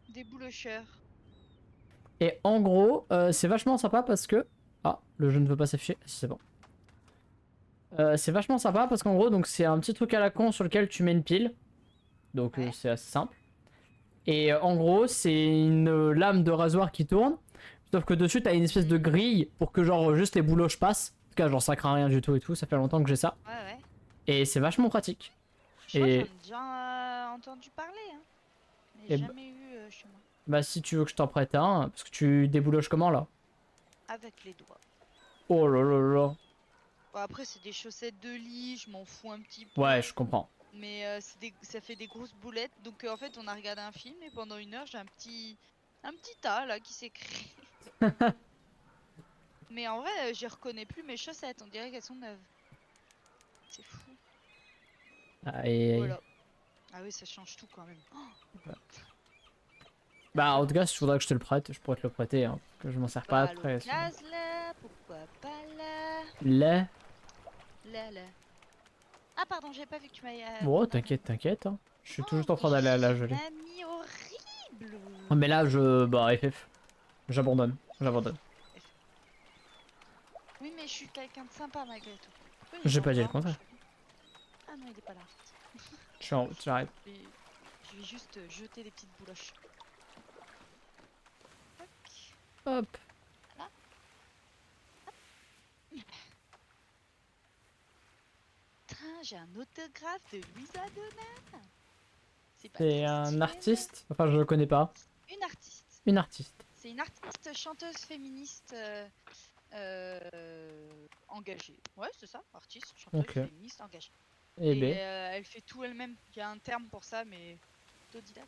Des boulocheurs. Et en gros, c'est vachement sympa parce que... Ah, le jeu ne veut pas s'afficher. Si, c'est bon. C'est vachement sympa parce qu'en gros, donc c'est un petit truc à la con sur lequel tu mets une pile. Donc Ouais. c'est assez simple. Et en gros, c'est une lame de rasoir qui tourne. Sauf que dessus, t'as une espèce de grille pour que genre juste les bouloches passent. En tout cas, genre ça craint rien du tout et tout. Ça fait longtemps que j'ai ça. Ouais, ouais. Et c'est vachement pratique. Je crois que j'en Et ai déjà entendu parler, hein. Mais Et jamais eu chez moi. bah si tu veux que je t'en prête un, parce que tu débouloches comment là? Avec les doigts. Oh là là là. Bon, après, c'est des chaussettes de lit, je m'en fous un petit Ouais, peu. je comprends. Mais ça fait des grosses boulettes. Donc en fait, on a regardé un film et pendant 1 heure, j'ai un petit tas là qui s'est créé. Mais en vrai, j'y reconnais plus mes chaussettes. On dirait qu'elles sont neuves. C'est fou. Aïe, aïe. Voilà. Ah oui, ça change tout quand même. Oh, la Bah en tout cas, si tu voudrais violence. que je te le prête, je pourrais te le prêter, hein, parce que je m'en sers Bah pas à très souvent. l'occasion là, pourquoi pas là. Là. Là là. Ah pardon, j'avais pas vu que tu m'avais Bon, demandé un t'inquiète, ami. t'inquiète, hein. Je suis tout Oh, juste en mais train d'aller à la j'ai un gelée. ami horrible. Oh, mais là, bah, FF. J'abandonne. J'abandonne. Oui, mais je suis quelqu'un de sympa malgré tout. Pourquoi il est J'ai dans le pas dit le noir, mon contraire. chéri? Ah non, il est pas là. Je suis en route, j'arrive. Et je vais juste jeter les petites bouloches. Tac. Hop. Là. Putain, j'ai un autographe de Louisa Donna. C'est pas C'est trop un stylé, ça? artiste. Enfin, je le connais pas. Une artiste. Une artiste. C'est une artiste chanteuse féministe engagée. Ouais, c'est ça, artiste chanteuse Ok. féministe engagée. Et Et B. elle fait tout elle-même. Il y a un terme pour ça, mais autodidacte.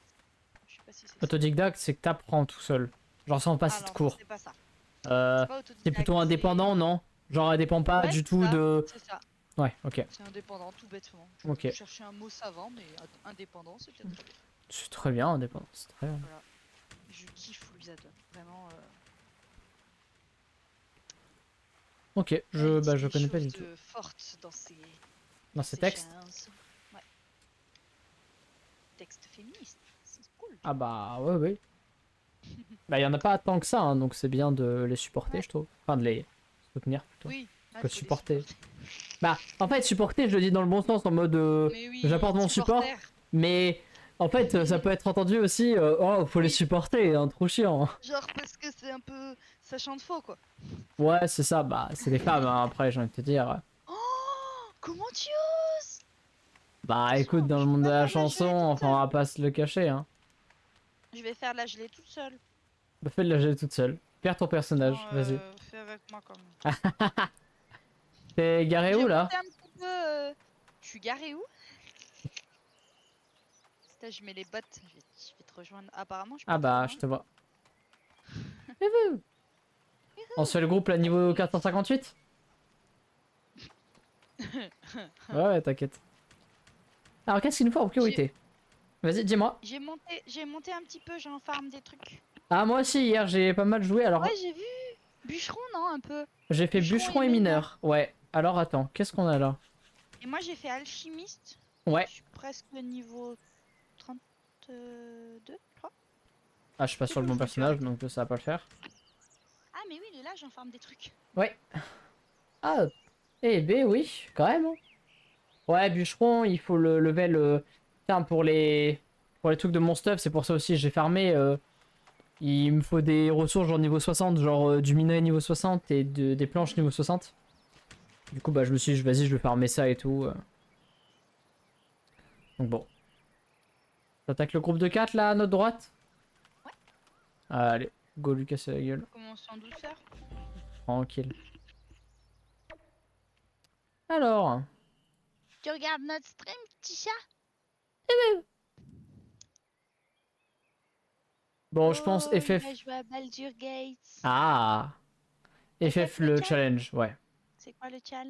Je sais pas si c'est ça. Autodidacte, c'est que t'apprends tout seul. Genre sans Ah passer de non, cours. c'est pas ça. Euh, C'est pas c'est autodidacte, plutôt c'est... indépendant, non? Genre elle dépend pas Ouais, du tout de... c'est ça. Ouais, ok. C'est indépendant, tout bêtement. Ok. Je cherchais un mot savant, mais indépendant, c'est déjà très bien. C'est très bien, indépendant. C'est très bien. Voilà. Je kiffe Louisa Donne. Vraiment, Ok, elle dit bah, je des connais pas choses du tout. fortes dans Dans ces ses textes? chansons. Ouais. Texte féministe, c'est cool. Ah bah, ouais, ouais. Bah, y en a pas tant que ça, hein, donc c'est bien de les supporter, Ouais. je trouve. Enfin, de les soutenir, plutôt. Oui, Que faut les supporter. supporter. Bah, en fait, supporter, je le dis dans le bon sens, en mode Mais oui, j'apporte mon support, supporter. mais en fait, ça peut être entendu aussi, oh, faut les Oui, supporter, hein, trop chiant. genre parce que c'est un peu... Ça chante faux, quoi. Ouais, c'est ça, bah, c'est des femmes, hein, après, j'ai envie de te dire. Oh, comment tu oses? Bah, Attention, écoute, dans le je peux monde de pas la faire de la chanson, gelée toute enfin, on seule. va pas se le cacher, hein. Je vais faire de la gelée toute seule. Bah, fais de la gelée toute seule. Perds ton personnage, Non, vas-y. fais avec moi quand même. T'es garé J'ai où, là? monté un petit peu... Je suis garée où? Putain, je mets les bottes. Je vais te rejoindre. Apparemment, je suis Ah pas trop bah, loin. je te vois. On se fait le groupe, là, niveau 458? Ouais, ouais, t'inquiète. Alors, qu'est-ce qu'il nous faut en J'ai priorité? Vas-y, dis-moi. j'ai monté un petit peu, j'en farm des trucs. Ah, moi aussi, hier, j'ai pas mal joué. Ouais, Alors, j'ai vu. Bûcheron, non, un peu. j'ai fait Bûcheron et bûcheron et mineur. mineur. Ouais. Alors, attends, qu'est-ce qu'on a là? Et moi, j'ai fait alchimiste. Ouais. Je suis presque niveau 32, je crois. Ah, je suis pas Je sais sur le plus où bon je me suis personnage, arrêtée. donc ça va pas le faire. Ah, mais oui, il est là, j'en farm des trucs. Ouais. Ah, eh B, oui, quand même, hein. Ouais, bûcheron, il faut le level. Tiens, pour les trucs de mon stuff, c'est pour ça aussi j'ai farmé. Il me faut des ressources genre niveau 60, genre du minerai niveau 60 et des planches niveau 60. Du coup, bah, je me suis dit, vas-y, je vais farmer ça et tout. Donc bon. T'attaques le groupe de 4 là, à notre droite? Ouais. Allez, go lui casser la gueule. Commence en douceur. Tranquille. Alors. Tu regardes notre stream, petit chat? Bon, je pense Oh, il va FF. jouer à Baldur Gates. Ah! FF FF le le chal? challenge, ouais. C'est quoi le chal?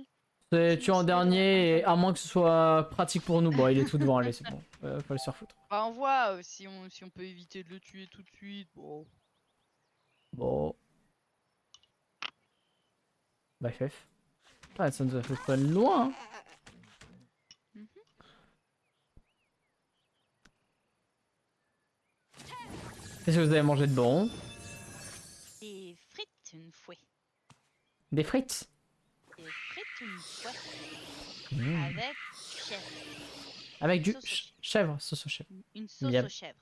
C'est C'est tu en aussi le... dernier, et envoie. à moins que ce soit pratique pour nous. Bon, il est tout devant, allez, c'est bon. Faut le se faire foutre. Bah, on voit si on peut éviter de le tuer tout de suite. Bon. Bon. Bah, FF. Ah, ça nous a fait pas loin, hein. Qu'est-ce que vous avez mangé de bon? Des frites une fois. Des frites? Des frites une fois. Mmh. Avec chèvre. Avec Une du sauce au chèvre. chèvre, sauce au chèvre. Une sauce Miam, aux chèvres.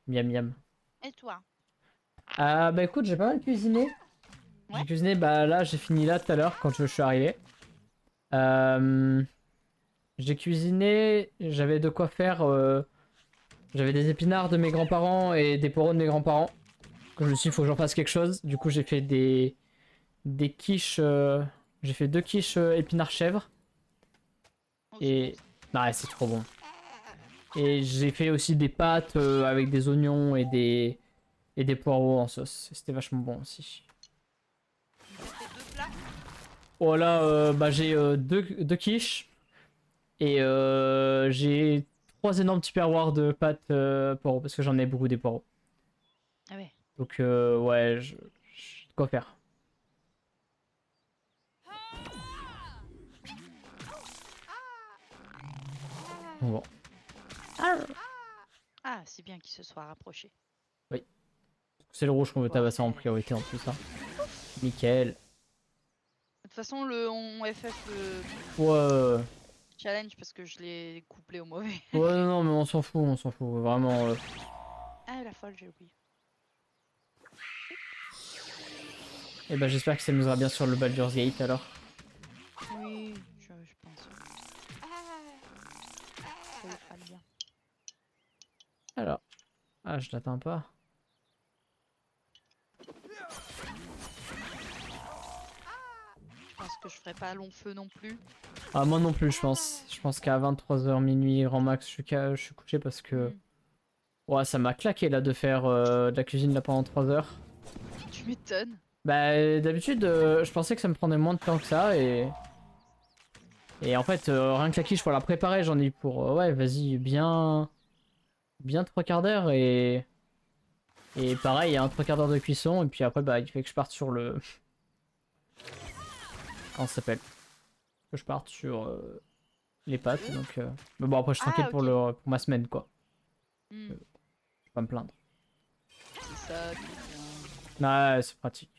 miam, miam. Et toi? Bah écoute, j'ai pas mal cuisiné. Ouais. J'ai cuisiné, bah là, j'ai fini là tout à l'heure quand je suis arrivé. Euh, j'ai cuisiné, j'avais de quoi faire. J'avais des épinards de mes grands-parents et des poireaux de mes grands-parents. Je me suis dit, faut que j'en fasse quelque chose. Du coup, j'ai fait des quiches. J'ai fait 2 quiches épinards chèvre. Oh, c'est bon Et. ça. Ouais, c'est trop bon. Et j'ai fait aussi des pâtes avec des oignons et des poireaux en sauce. C'était vachement bon aussi. T'as fait 2 plats? Voilà, bah j'ai deux quiches et j'ai 3 énormes tupperwares de pâtes poireaux parce que j'en ai beaucoup des poireaux. Ah ouais. Donc ouais, j'ai de quoi faire. Bon. Ah, c'est bien qu'il se soit rapproché. Oui, c'est le rouge qu'on veut tabasser en Ouais. priorité en plus. Hein. Nickel. De toute façon, on FF Ouais, challenge parce que je l'ai couplé au mauvais. ouais, non, non, mais on s'en fout, vraiment. Ah, la folle, j'ai oublié. Et bah j'espère que ça nous ira bien sur le Baldur's Gate alors. Oui, je pense. Ça lui fera le bien. Alors, ah je l'atteins pas. Je pense que je ferai pas long feu non plus. Ah moi non plus je pense. Je pense qu'à 23h minuit grand max je suis couché parce que... Hmm. Ouais, ça m'a claqué là de faire de la cuisine là pendant 3 heures. Tu m'étonnes. Bah d'habitude je pensais que ça me prenait moins de temps que ça et en fait rien que la quiche pour la préparer j'en ai eu pour ouais vas-y bien 3 quarts d'heure et pareil il y a un 3 quarts d'heure de cuisson et puis après bah il fait que je parte sur le comment ça s'appelle que je parte sur les pâtes donc mais bon après je suis tranquille Ah, pour ok. le pour ma semaine quoi. Hmm. Je vais pas me plaindre. C'est ça qui est bien. Ouais c'est pratique.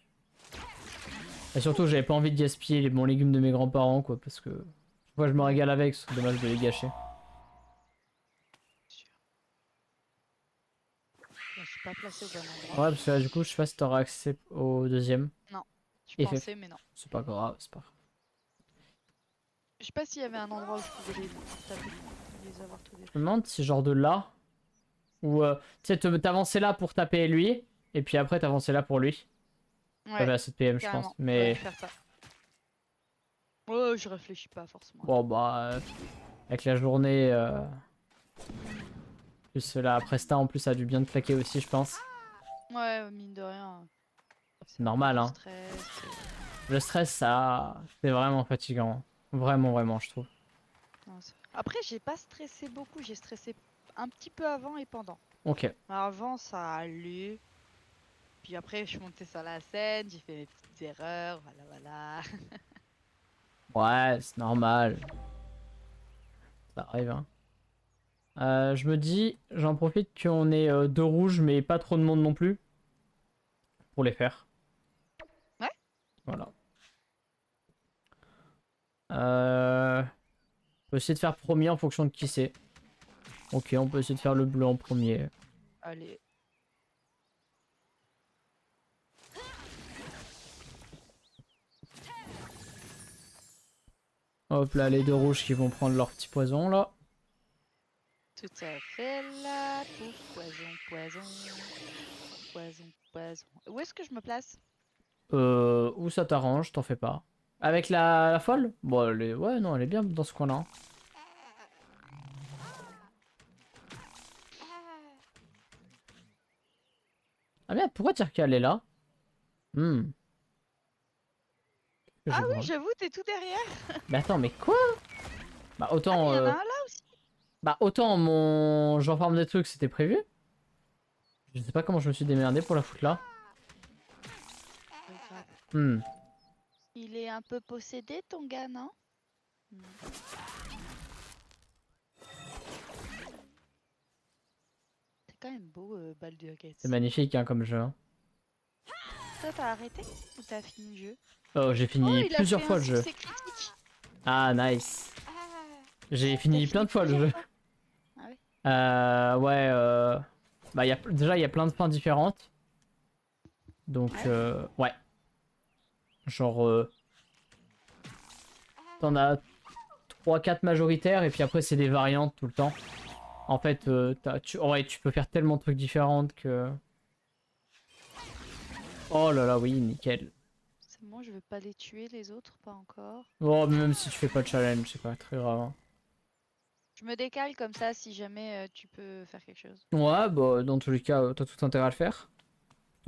Et surtout, j'avais pas envie de gaspiller les bons légumes de mes grands-parents, quoi, parce que moi je me Ouais, régale avec, c'est dommage de les gâcher. sûr. Je me suis pas placée au bon endroit. Ouais, parce que là, du coup, je sais pas si t'auras accès au deuxième Non, je FF. pensais, mais non. C'est pas grave, c'est pas grave. Je sais pas s'il y avait un endroit où je pouvais les taper, les avoir tous Je me détruits. demande si genre de là, ou tu sais, t'avancer là pour taper lui, et puis après t'avancer là pour lui. T'avais Ouais, assez de PM, je pense. carrément. J'aurais Mais dû faire ça. Oh, je réfléchis pas forcément à bon, tout. bah, avec la journée, plus la Presta en plus, ça a dû bien te claquer aussi, je pense. Ouais, mine de rien, C'est c'est un peu normal, de hein. stress. Le stress, ça, c'est vraiment fatigant. Vraiment, vraiment, je trouve. Non, après, j'ai pas stressé beaucoup, j'ai stressé un petit peu avant et pendant. Ok. Avant, ça allait. Puis après, je suis montée sur la scène, j'ai fait mes petites erreurs, voilà, voilà. Ouais, c'est normal. Ça arrive, hein. Je me dis, j'en profite qu'on ait 2 rouges, mais pas trop de monde non plus, pour les faire. Ouais? Voilà. On peut essayer de faire premier en fonction de qui c'est. Ok, on peut essayer de faire le bleu en premier. Allez. Hop là, les 2 rouges qui vont prendre leur petit poison là. Tout à fait là. Pouf, poison, poison. Poison, poison. Où est-ce que je me place? Où ça t'arrange, t'en fais pas. Avec la folle? Bon, ouais, non, elle est bien dans ce coin-là. Ah merde, pourquoi dire qu'elle est là? Hmm. Que Ah je oui, vois. j'avoue, t'es tout derrière. Mais attends, mais quoi? Bah Ah, mais autant, il y en a un là aussi. bah autant mon j'enferme des trucs, c'était prévu. Je sais pas comment je me suis démerdé pour la foutre là. Regarde. Hmm. Il est un peu possédé, ton gars, non? Hmm. T'es quand quand même beau, Baldur's Gate. C'est magnifique hein, comme jeu. Hein. Toi, t'as arrêté ou t'as fini le jeu? Oh, j'ai Oh, fini il a plusieurs fait un fois le jeu. succès critique. Ah, nice. J'ai T'as fini plein fini de fois le plusieurs jeu. fois? Ah ouais? Ouais, bah, déjà, il y a plein de fins différentes. Donc, Ah ouais? ouais. Genre, t'en as 3-4 majoritaires et puis après, c'est des variantes tout le temps. En fait, ouais, tu peux faire tellement de trucs différents que... Oh là là, oui, nickel. C'est bon, je veux pas les tuer les autres, pas encore. Oh, mais même si tu fais pas de challenge, c'est pas très grave. Hein. Je me décale comme ça si jamais tu peux faire quelque chose. Ouais, bah, dans tous les cas, t'as tout intérêt à le faire.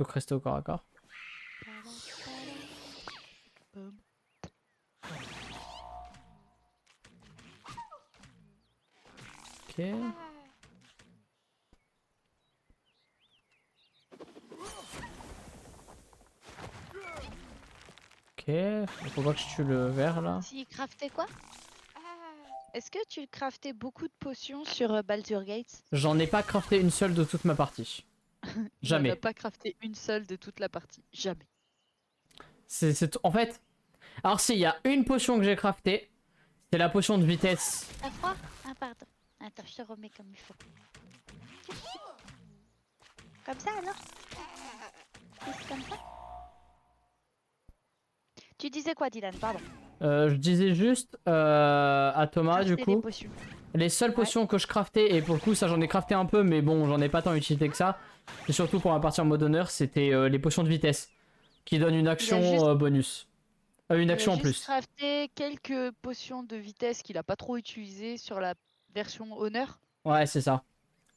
Donc, rester au corps à corps. Boum. Ok. Ok, faut pas que je tue le verre là. Si, crafter quoi? Est-ce que tu craftais beaucoup de potions sur Baldur's Gate? J'en ai pas crafté une seule de toute ma partie. Il en a Jamais. pas crafté une seule de toute la partie. Jamais. En fait, alors si, il y a une potion que j'ai craftée. C'est la potion de vitesse. T'as froid? Ah, pardon. Attends, je te remets comme il faut. Comme ça alors? Plus comme ça? Tu disais quoi, Dylan? Pardon. Je disais juste à Thomas, du Crafter des coup, potions. les seules potions que je craftais, et pour le coup, ça j'en ai crafté un peu, mais bon, j'en ai pas tant utilisé que ça. Et surtout pour ma partie en mode honneur, c'était les potions de vitesse. Qui donnent une action bonus. Une Il a action en juste plus. crafté quelques potions de vitesse qu'il a pas trop utilisées sur la version honneur. Ouais, c'est ça.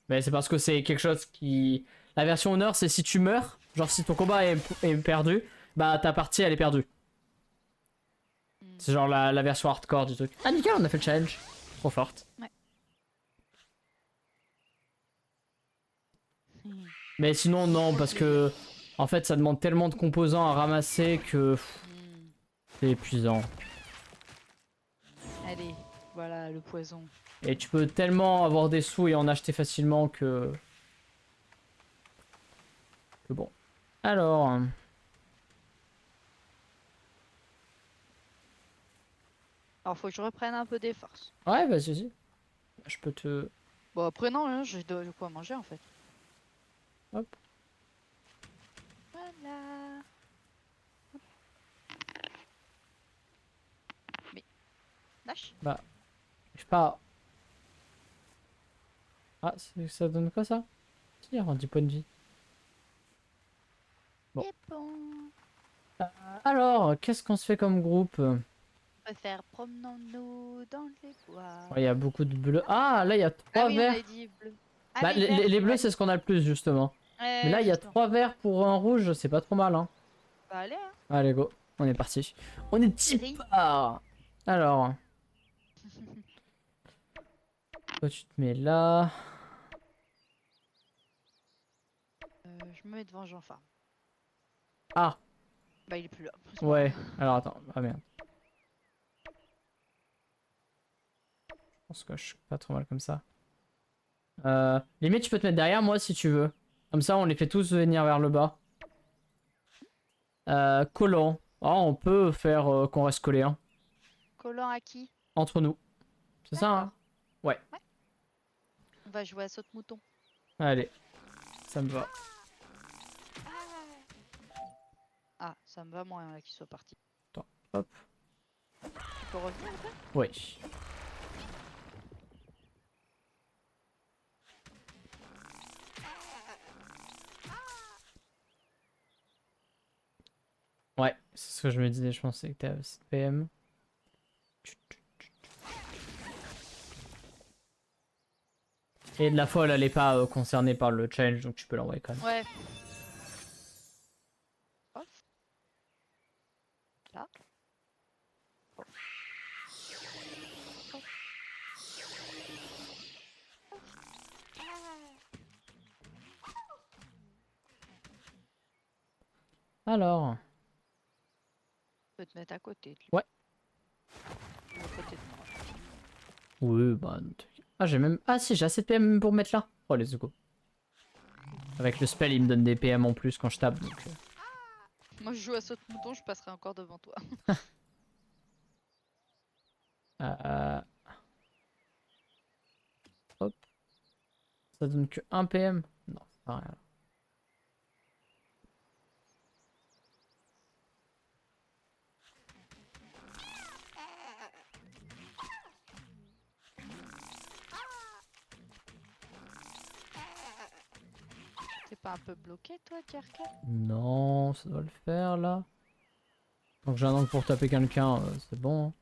Mais c'est parce que c'est quelque chose qui... La version honneur, c'est si tu meurs, genre si ton combat est perdu, bah ta partie elle est perdue. C'est genre la version hardcore du truc. Ah nickel, on a fait le challenge. Trop forte. Ouais. Mais sinon non, parce que en fait ça demande tellement de composants à ramasser que c'est épuisant. Allez, voilà le poison. Et tu peux tellement avoir des sous et en acheter facilement que... bon. Alors... Alors faut que je reprenne un peu des forces. Ouais, vas-y, vas-y. Je peux te... Bon après non, hein, j'ai de quoi manger en fait. Hop. Voilà. Hop. Mais... Lâche. Bah... Je sais pas... Ah, ça donne quoi ça? Si, on dit points de vie. Bon. C'est bon. Alors, qu'est-ce qu'on se fait comme groupe? On peut faire promenons-nous dans les bois. Il y a beaucoup de bleus. Ah, là, il y a Ah 3 oui, on verts. a dit bleu. Ah Bah, oui, vert. les bleus, Ouais. c'est ce qu'on a le plus, justement. Mais là, il y a Justement. 3 verts pour un rouge, c'est pas trop mal, hein. Bah allez, hein. Allez, go. On est parti. On est type A. Alors. Toi, tu te mets là. Je me mets devant Jean-Farm. Ah, Bah il est plus là. ouais. Alors, attends. Ah, merde. Je pense que je suis pas trop mal comme ça. Limite, tu peux te mettre derrière moi si tu veux. Comme ça, on les fait tous venir vers le bas. Collant. Oh, on peut faire qu'on reste collé, hein. Collant à qui? Entre nous. C'est ça, hein? Ouais. On va jouer à saute-mouton. Allez. Ça me va. Ah, ça me va moins là qu'il soit parti. Attends. Hop. Tu peux revenir un peu? Oui. Ouais, c'est ce que je me disais, je pensais que t'avais cette PM. Et de la folle, elle est pas concernée par le challenge, donc tu peux l'envoyer quand même. Ouais. Off. Là. Off. Off. Alors. Je peux te mettre à côté de lui. Ouais. À côté de moi. Oui, bah. Ah, j'ai même. Ah, si, j'ai assez de PM pour mettre là. Oh, let's go. Avec le spell, il me donne des PM en plus quand je tape. Donc, Moi, je joue à saute-mouton, je passerai encore devant toi. euh, hop. Ça donne que 1 PM. Non, c'est pas rien. T'es pas un peu bloqué, toi, Jerka? Non, ça doit le faire là. Donc j'ai un angle pour taper quelqu'un, c'est bon, hein.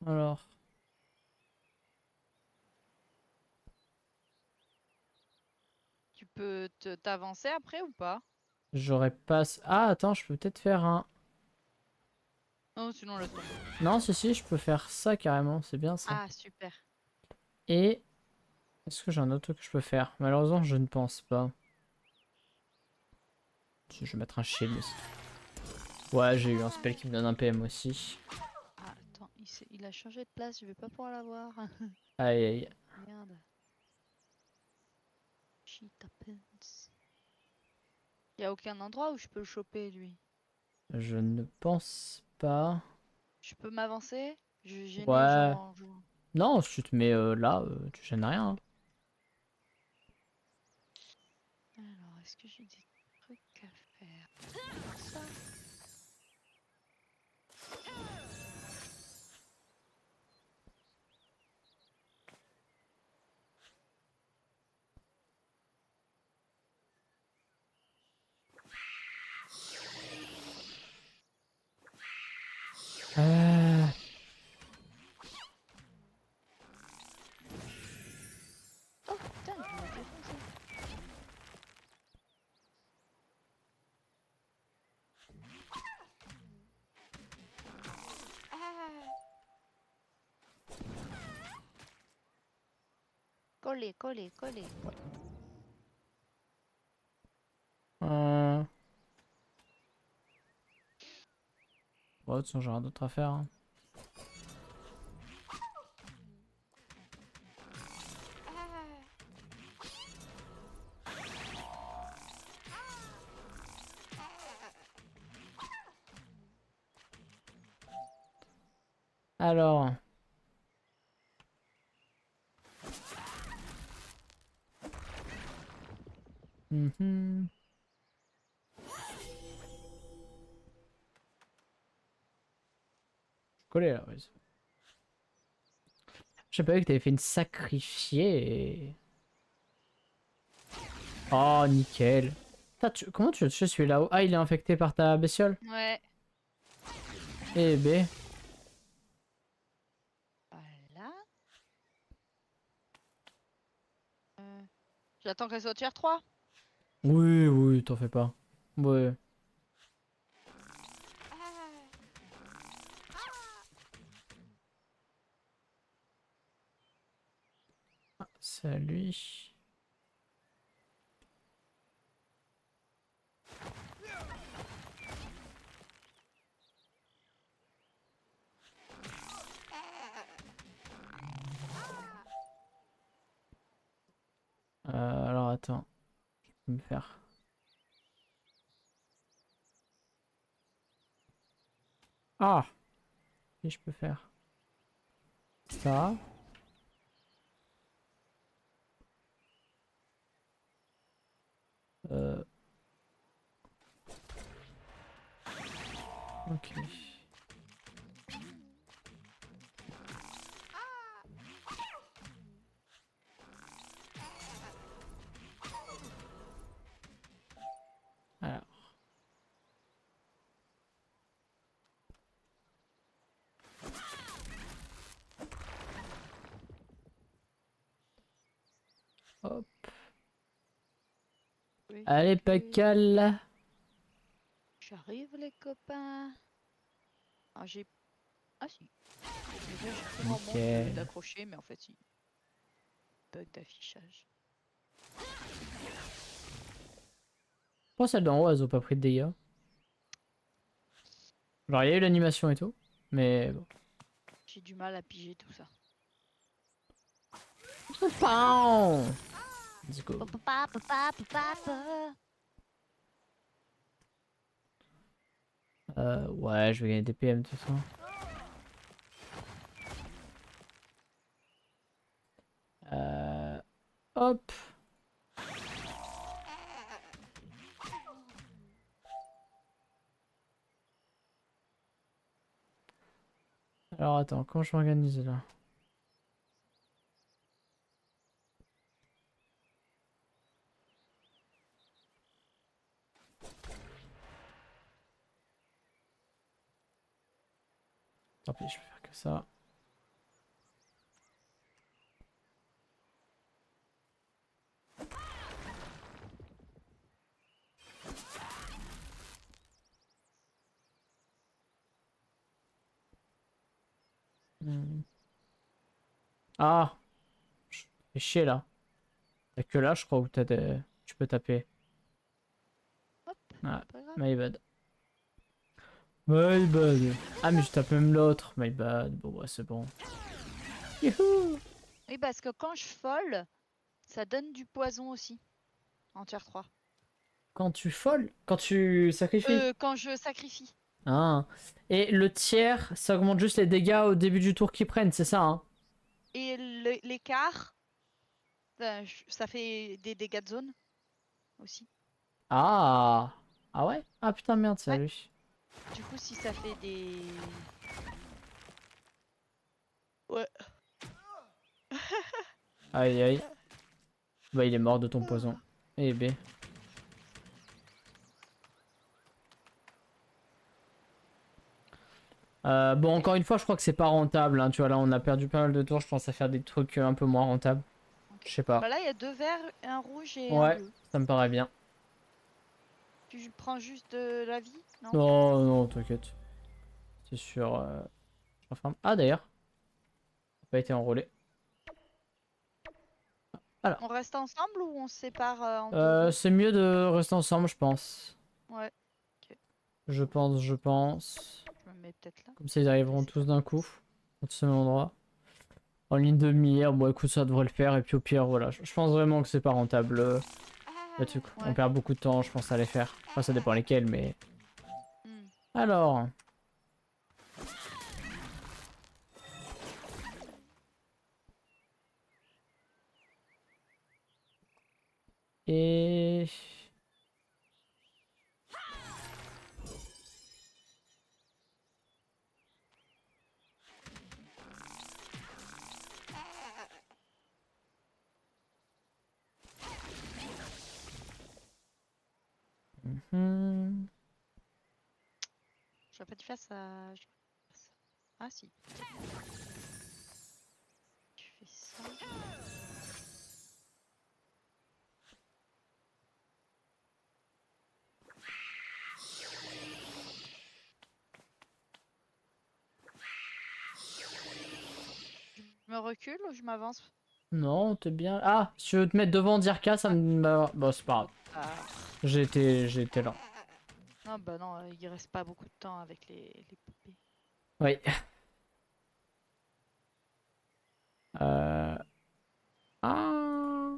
Alors, Tu peux t'avancer après ou pas? j'aurais pas... Ah, attends, je peux peut-être faire un... Non, sinon laisse tomber. Non, si, je peux faire ça carrément, c'est bien ça. Ah, super. Et... Est-ce que j'ai un autre truc que je peux faire? Malheureusement, je ne pense pas. Je vais mettre un shield aussi. Ouais, j'ai eu un spell qui me donne un PM aussi. Ah, attends, il a changé de place, je vais pas pouvoir l'avoir. Aïe, aïe. Merde. Shit happens. Y a aucun endroit où je peux le choper, lui. Je ne pense pas. Je peux m'avancer? Je vais gêner, Ouais. genre... Non, si tu te mets là, tu gênes rien, hein. Alors, est-ce que j'ai des trucs à faire? Ça. Euh... Oh putain, je l'ai défoncé. Collé, collé, collé. euh, Bon, de toute façon, j'ai rien d'autre à faire, hein. Alors... mhm. Collé là, ouais. Je sais pas vu que t'avais fait une sacrifiée. Oh, nickel. Putain, comment tu as tué celui-là? Ah, il est infecté par ta bestiole? Ouais. Eh ben. Voilà. J'attends qu'elle soit tier 3. Oui, oui, t'en fais pas. Ouais. Ah, c'est à lui. Alors attends. Je peux me faire. Ah! Et je peux faire ça. Euh, ok. Alors. Hop. Oui, Allez, pas oui. cal. J'arrive, les copains. Ah, j'ai... Ah, si. Déjà, j'ai plus grand monde Nickel. d'accrocher, mais en fait, si. Bug d'affichage. Pourquoi celles d'en haut, elles ont pas pris de dégâts? Genre, il y a eu l'animation et tout. Mais bon. J'ai du mal à piger tout ça. Pow! Let's go. Ouais, je vais gagner des PM tout ça. Hop. Alors attends, comment je m'organise là? Tant pis, je vais faire que ça. Hmm. Ah, fais chier là. T'as que là, je crois, où t'as des... tu peux taper. Hop, Ah, pas grave. my bad. My bad. Ah, mais je tape même l'autre. My bad. Bon, ouais, c'est bon. Youhou! Oui, parce que quand je folle, ça donne du poison aussi. En tier 3. Quand tu folles, quand tu sacrifies. Quand je sacrifie. Ah. Et le tiers, ça augmente juste les dégâts au début du tour qu'ils prennent, c'est ça, hein? Et l'écart, ça fait des dégâts de zone aussi. Ah. Ah ouais? Ah putain, merde, Ouais. salut. Du coup, si ça fait des... Ouais. Aïe aïe. Bah, il est mort de ton poison. Eh B. Bon, encore une fois, je crois que c'est pas rentable, hein. Tu vois, là, on a perdu pas mal de tours. Je pense à faire des trucs un peu moins rentables. Ok. Je sais pas. Bah là, il y a 2 verts, un rouge et un Ouais, bleu. ça me paraît bien. Tu prends juste de la vie, non? Non, non, t'inquiète. C'est sûr. Je referme. Ah, d'ailleurs, ça n'a pas été enrôlé. Alors, On reste ensemble ou on se sépare en deux groupes? c'est mieux de rester ensemble, je pense. Ouais. Ok. Je pense, je pense. Je me mets peut-être là. Comme ça, ils Pour arriveront laisser tous la d'un coup. place. Au même endroit. En ligne de mire, bon, écoute, ça devrait le faire. Et puis au pire, voilà. Je pense vraiment que c'est pas rentable. Là-dessus, quoi. On Ouais. perd beaucoup de temps, je pense à les faire. Enfin, ça dépend lesquels, mais. Hmm. Alors. Et. Mhm. J'aurais pas dû faire ça. Ah si. Tu fais ça. Je me recule ou je m'avance? Non, t'es bien. Ah, si tu veux te mettre devant Dirka, ça me. Bon, c'est pas grave. Ah. J'ai été lent. Non, bah non, il reste pas beaucoup de temps avec les poupées. Oui. Euh... Ah.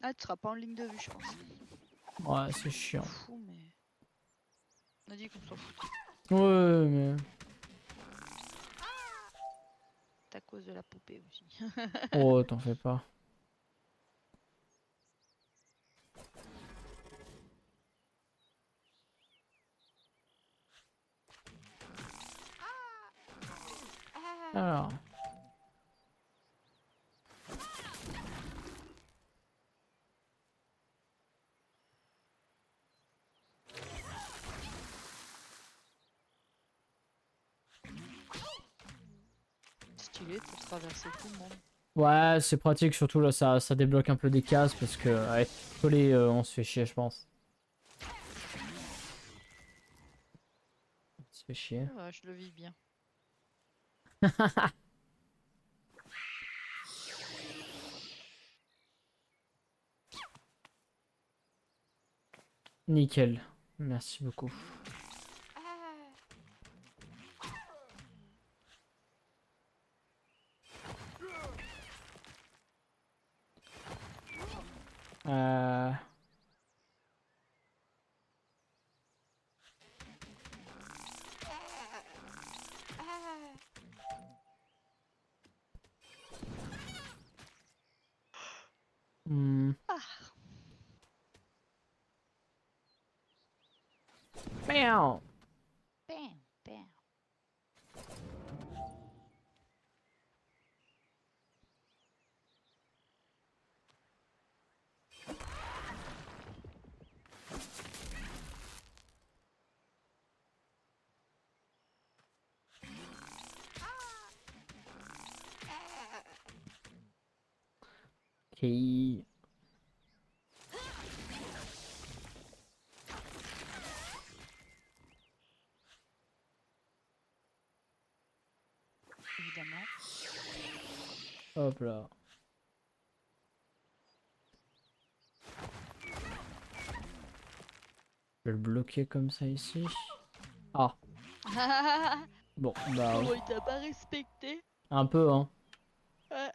Ah, tu seras pas en ligne de vue, je pense. Ouais, c'est On s'en chiant. fout, mais. On a dit qu'on s'en foutait. Ouais, mais. C'est à cause de la poupée aussi. Oh, t'en fais pas. Alors. Stylé pour traverser tout le monde. Ouais, c'est pratique, surtout là, ça débloque un peu des cases parce que avec collé, on se fait chier, je pense. On se fait chier. Ouais, je le vis bien. Nickel. Merci beaucoup. Miaou. Bam, bam. Ok. Évidemment. Hop là. Je vais le bloquer comme ça ici. Ah, bon, bah oui. Comment il t'a pas respecté? Un peu, hein. Ouais.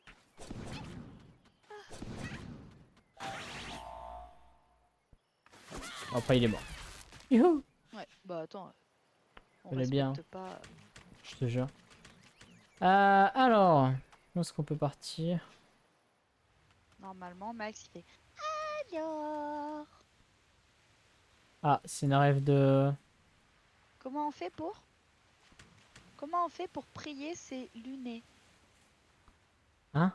Après, il est mort. Youhou. Ouais, bah attends, on Elle est bien, respecte pas. je te jure. Alors, où est-ce qu'on peut partir? Normalement, Max il fait alors. Ah, c'est une rêve de... Comment on fait pour Comment on fait pour prier ces lunets Hein?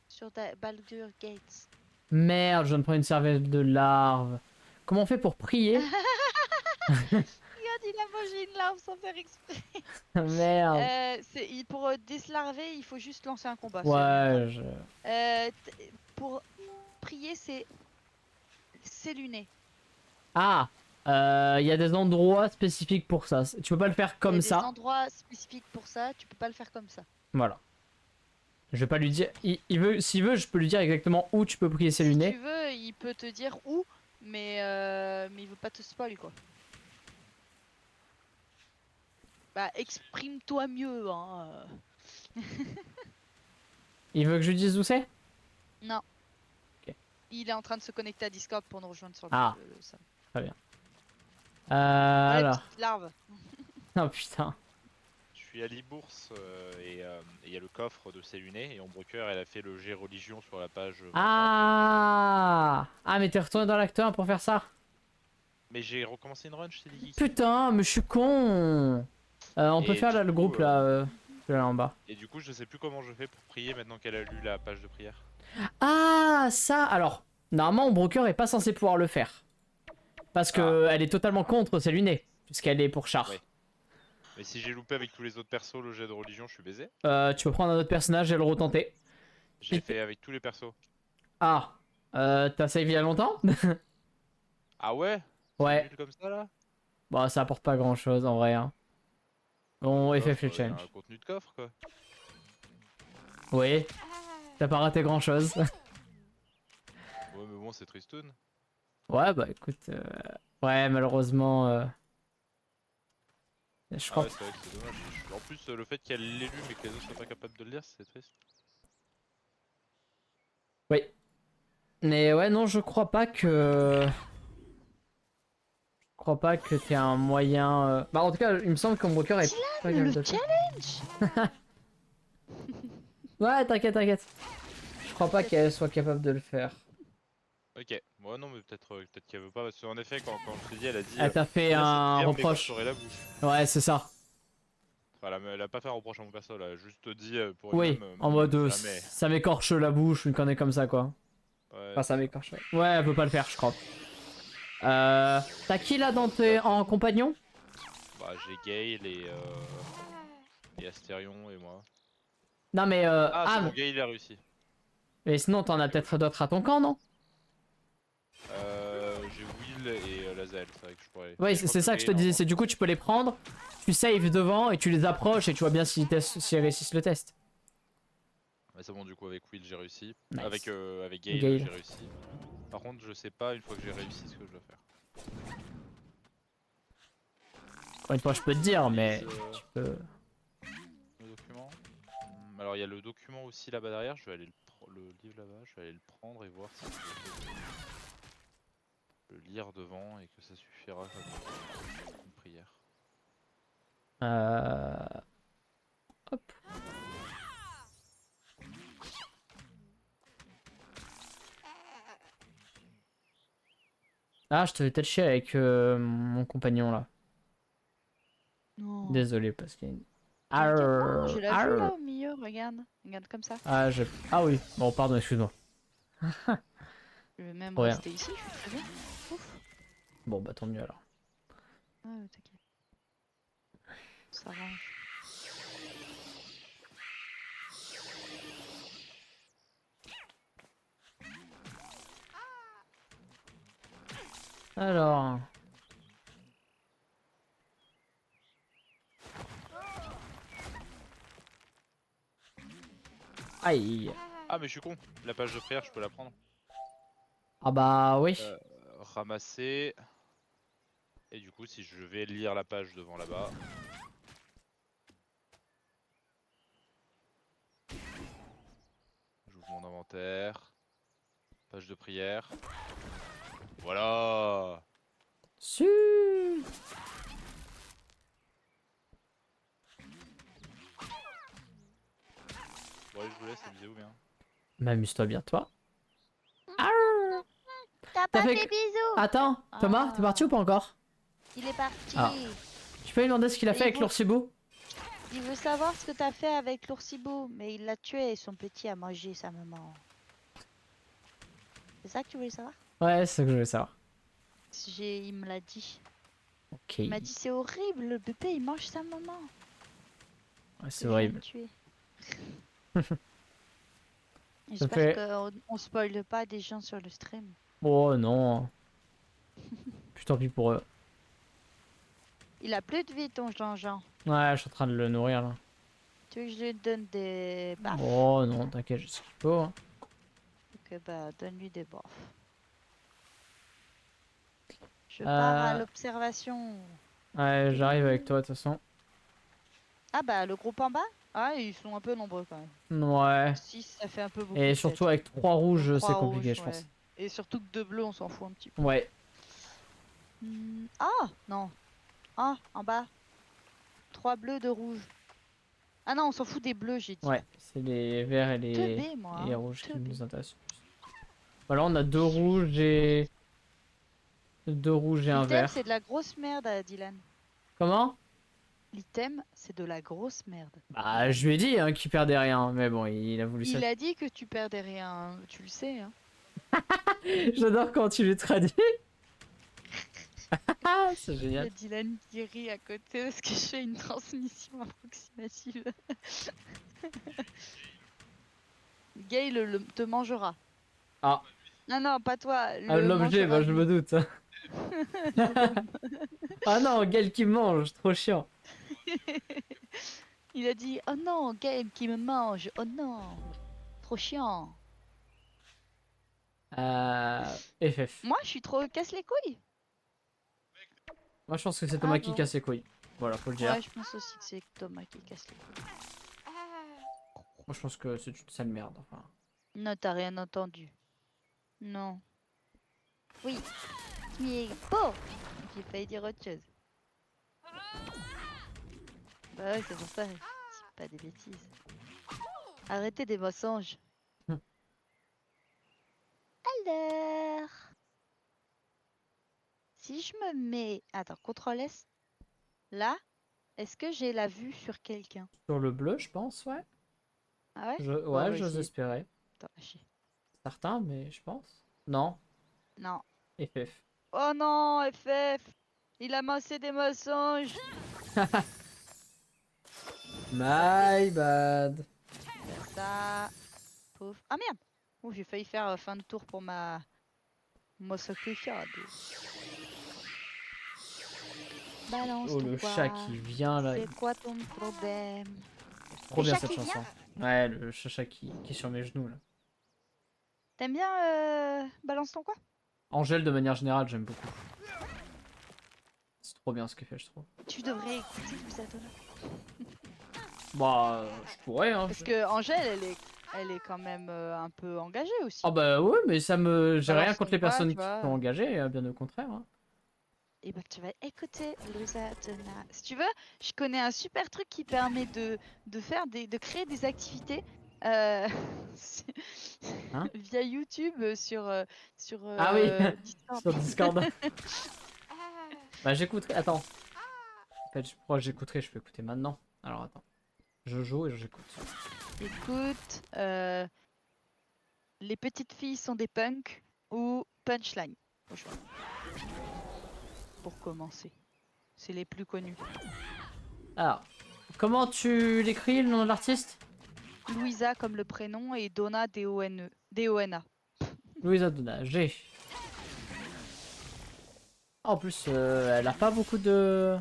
sur Baldur Gates? Merde, je viens de prendre une cervelle de larve. Comment on fait pour prier? Regarde, il a mangé une larve sans faire exprès. Merde. Pour déslarver, il faut juste lancer un combat, c'est le Ouais, problème. je... Pour prier ces lunets. Ah! Il y a des endroits spécifiques pour ça. Tu peux pas le faire Il y a comme des ça. endroits spécifiques pour ça, tu peux pas le faire comme ça. Voilà. Je vais pas lui dire... Il veut... S'il veut, je peux lui dire exactement où tu peux prier ses Si lunettes. tu veux, il peut te dire où, mais il veut pas te spoil quoi. Bah exprime-toi mieux, hein. Il veut que je lui dise où c'est? Non, Ok. il est en train de se connecter à Discord pour nous rejoindre sur Ah, le salon. très bien. Ouais, Alors... petite larve. Oh putain. Je suis à Libourse et il y a le coffre de ses lunettes et Ombrecoeur elle a fait le jet religion sur la page montante. Ah! Ah, mais t'es retourné dans l'acteur pour faire ça? Mais j'ai recommencé une run, je t'ai dit Kiki. Putain, mais je suis con! On peut Et faire du là, le coup, groupe là, là en bas. je sais plus comment je fais pour prier maintenant qu'elle a lu la page de prière. Ah, ça! Alors, normalement, Broker est pas censé pouvoir le faire. Parce Ah, que elle est totalement contre ses lunettes, puisqu'elle est pour Char. ouais. Mais si j'ai loupé avec tous les autres persos le jet de religion, je suis baisé. Tu peux prendre un autre personnage et le retenter. J'ai fait avec tous les persos. Ah, t'as save il y a longtemps? Ah ouais? C'est Ouais, nul comme ça là? bon, ça apporte pas grand chose en vrai. Hein. Bah, le On FF coffre, le il y a un change. contenu de coffre quoi. Oui, t'as pas raté grand chose. Ouais, mais bon, c'est tristoun. Ouais, bah écoute, ouais, malheureusement, je Ah crois. ouais, c'est vrai que c'est dommage. En plus, le fait qu'elle l'ait lu mais que les autres soient pas capables de le lire, c'est triste. Oui. Mais ouais, non, je crois pas que. Je crois pas que t'aies un moyen. Bah, en tout cas, il me semble que Broker est pas Dylan, capable le de le faire. challenge. Ouais, t'inquiète, t'inquiète. Je crois pas qu'elle soit capable de le faire. Ok, moi non, mais peut-être qu'elle veut pas, parce qu'en effet, quand je t'ai dit, elle a dit Elle t'a fait Fais cette un prière, reproche. m'écorcherait la bouche. Ouais, c'est ça. Enfin, elle a pas fait un reproche à mon perso, elle a juste dit pour Oui, elle-même en mode jamais. ça m'écorche la bouche, une connerie comme ça, quoi. Ouais, Enfin, ça c'est ça. m'écorche. Ouais, elle peut pas le faire, je crois. T'as qui là dans Là, en compagnon? bah, j'ai Gale et Astérion et moi. Non, mais Ah, c'est bon, Gale il a réussi. mais sinon, t'en as Ok, peut-être ok. d'autres à ton camp, non? J'ai Will et Lazel, c'est vrai que je pourrais. Ouais, Mais je crois c'est que ça que je te Gale a disais. encore C'est du coup, tu peux les prendre, tu saves devant et tu les approches et tu vois bien s'ils réussissent le test. Mais c'est bon, du coup, avec Will j'ai réussi. Nice. Avec Gale Gale. j'ai réussi. Par contre, je sais pas une fois que j'ai réussi ce que je dois faire. Encore une fois, je peux te Je dire, lise mais tu peux. le document. Alors il y a le document aussi là-bas derrière, je vais aller le livre là-bas, je vais aller le prendre et voir si je peux le lire devant et que ça suffira comme une prière. Euh... Hop. Ah, je te fais peut-être chier avec mon compagnon là. Non. Désolé, parce qu'il y a une... T'inquiète, non, Arrrr, j'ai la vue arrrr. là au milieu, regarde. Regarde comme ça. Ah, ah oui, bon, pardon, excuse-moi. Je vais même Pour rien. rester ici, je suis très bien. Ouf. Bon, bah tant mieux alors. Ouais, t'inquiète. Ça range. Alors... Aïe. Ah, mais je suis con. La page de prière, je peux la prendre. Ah bah oui. Ramasser. Et du coup, si je vais lire la page devant là-bas. J'ouvre mon inventaire. Page de prière. Voilà. Su. Bon, allez, je vous laisse, amusez-vous bien. M'amuse-toi bien, toi. Arrrr. T'as T'as pas fait fait bisous. Attends, Thomas, t'es parti ou pas encore? Il est parti. Ah. Tu peux lui demander ce qu'il a Mais fait il avec veut- l'oursibou? Il veut savoir ce que t'as fait avec l'oursibou, mais il l'a tué, son petit a mangé sa maman. C'est ça que tu voulais savoir? Ouais, c'est ce que je voulais savoir. Il me l'a dit. Ok. Il m'a dit c'est horrible, le bébé il mange sa maman. Ouais, c'est Que je viens de horrible. tuer. Ça J'espère fait... qu'on spoile pas des gens sur le stream. Oh non. Puis tant pis pour eux. Il a plus de vie ton Jean-Jean. Ouais, je suis en train de le nourrir là. Tu veux que je lui donne des baffes? Oh non, t'inquiète, j'ai ce qu'il faut. Hein. Ok bah donne-lui des baffes. Je pars à l'observation. Ouais, j'arrive avec toi de toute façon. Ah bah le groupe en bas? Ah ils sont un peu nombreux quand même. Ouais. 6 ça fait un peu beaucoup. Et surtout avec 3 rouges, c'est 3 compliqué, rouges, je ouais. pense. Et surtout que 2 bleus on s'en fout un petit peu. Ouais. Ah non. Ah en bas. 3 bleus, 2 rouges. Ah non on s'en fout des bleus j'ai dit. Ouais, c'est les verts et Teubé, moi, les hein. rouges qui Teubé. nous intéressent. Voilà, on a 2 rouges et... 2 rouges et un L'item vert. c'est de la grosse merde Dylan. Comment? L'item c'est de la grosse merde. Bah, je lui ai dit hein, qu'il perdait rien, mais bon, il a voulu ça. Il a dit que tu perdais rien, tu le sais hein. J'adore quand tu lui traduis. C'est Il y a génial. Dylan qui rit à côté parce que je fais une transmission approximative. Gay te mangera. Ah, Non, non, pas toi. ah, l'objet, bah je me doute. Ah non, Gaël qui me mange, trop chiant. Il a dit oh non, Game qui me mange. Oh non, trop chiant. FF. Moi, je suis trop casse les couilles. Moi je pense que c'est Thomas qui bon. casse les couilles. Voilà, faut le dire. Ouais, je pense aussi que c'est Thomas qui casse les couilles. Moi je pense que c'est une sale merde. Enfin. Non, t'as rien entendu. Non. Oui. Tu es beau. J'ai failli dire autre chose. Bah ouais, c'est pour ça. C'est pas des bêtises. Arrêtez des mensonges. Alors, si je me mets... Attends, CTRL S. Là, est-ce que j'ai la vue sur quelqu'un? Sur le bleu, je pense, ouais. Ah ouais? Ouais, on va j'ose essayer. espérer. Attends, chier. Certain, mais je pense. Non. Non. FF. Oh non, FF! Il a massé des mensonges! My bad. Faire ça. Pouf. Ah merde! Oh, j'ai failli faire fin de tour pour ma sacrifiade. Balance Oh, ton le quoi. chat qui vient là. C'est quoi ton problème? Trop Le bien chat cette qui chanson. Ouais, le chat qui est sur mes genoux là. T'aimes bien Balance ton quoi? Angèle, de manière générale, j'aime beaucoup. C'est trop bien ce qu'elle fait, je trouve. Tu devrais écouter Musadona. Bah, je pourrais, hein. Parce que Angèle, elle est quand même un peu engagée aussi. Ah bah ouais, mais ça me... J'ai Balance rien ton contre les quoi, personnes tu qui vois. sont engagées, bien au contraire. Hein. Et bah tu vas écouter Musadona. Si tu veux, je connais un super truc qui permet de créer des activités Euh, Hein via YouTube sur Ah oui, Discord. sur Discord. Bah j'écouterai, attends. En fait, pourquoi j'écouterai, je peux écouter maintenant. Alors attends. Je joue et j'écoute. Écoute, les petites filles sont des punks ou Punchline, au choix. Pour commencer. C'est les plus connus. Alors, comment tu l'écris le nom de l'artiste? Louisa comme le prénom et Donna D-O-N-E. D-O-N-A. Louisa Donna, G. En plus, elle a pas beaucoup de...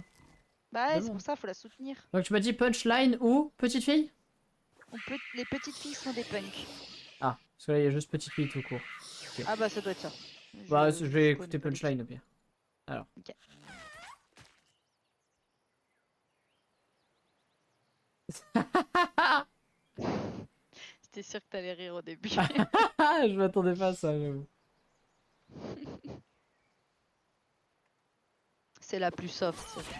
Bah ouais, c'est monde. pour ça, faut la soutenir. Donc tu m'as dit Punchline ou Petite Fille? Les petites filles sont des punks. Ah, parce que là il y a juste Petite Fille tout court. Ah bah ça doit être ça. Bah je vais connais écouter pas les Punchline au pire. Alors. Ok. J'étais sûre que t'allais rire au début. Je m'attendais pas à ça, j'avoue. C'est la plus soft. Celle-là.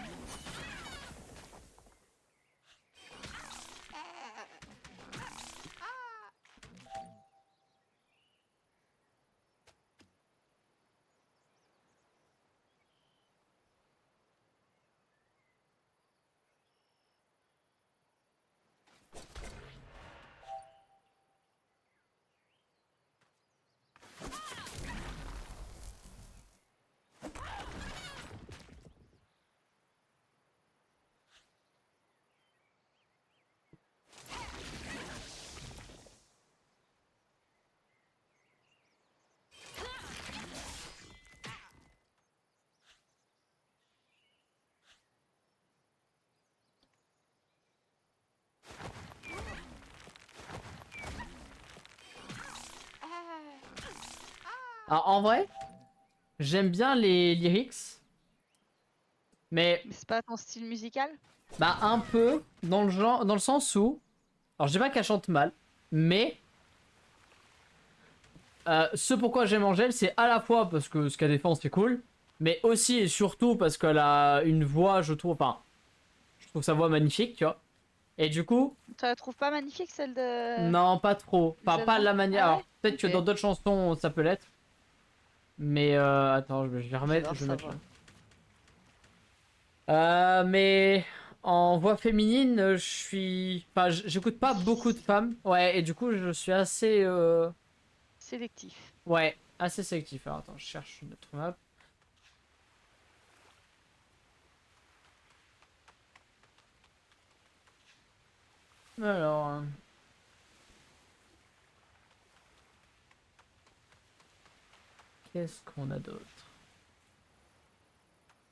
Alors en vrai, j'aime bien les lyrics. Mais Mais c'est pas ton style musical? bah un peu dans le genre, dans le sens où, alors je dis pas qu'elle chante mal, mais ce pourquoi j'aime Angèle, c'est à la fois parce que ce qu'elle défend c'est cool, mais aussi et surtout parce qu'elle a une voix, je trouve, enfin, je trouve sa voix magnifique, tu vois. Et du coup, Tu la trouves pas magnifique celle de non, pas trop, enfin pas Zelda? la manière. Ah Alors ouais? peut-être que Ok. dans d'autres chansons ça peut l'être, mais attends, je vais remettre, J'adore je vais sa mettre voix. là. Mais en voix féminine, je suis. Enfin, j'écoute pas beaucoup de femmes. Ouais, et du coup, je suis assez. Sélectif. Ouais, assez sélectif. Alors, attends, je cherche une autre map. Alors. Qu'est-ce qu'on a d'autre?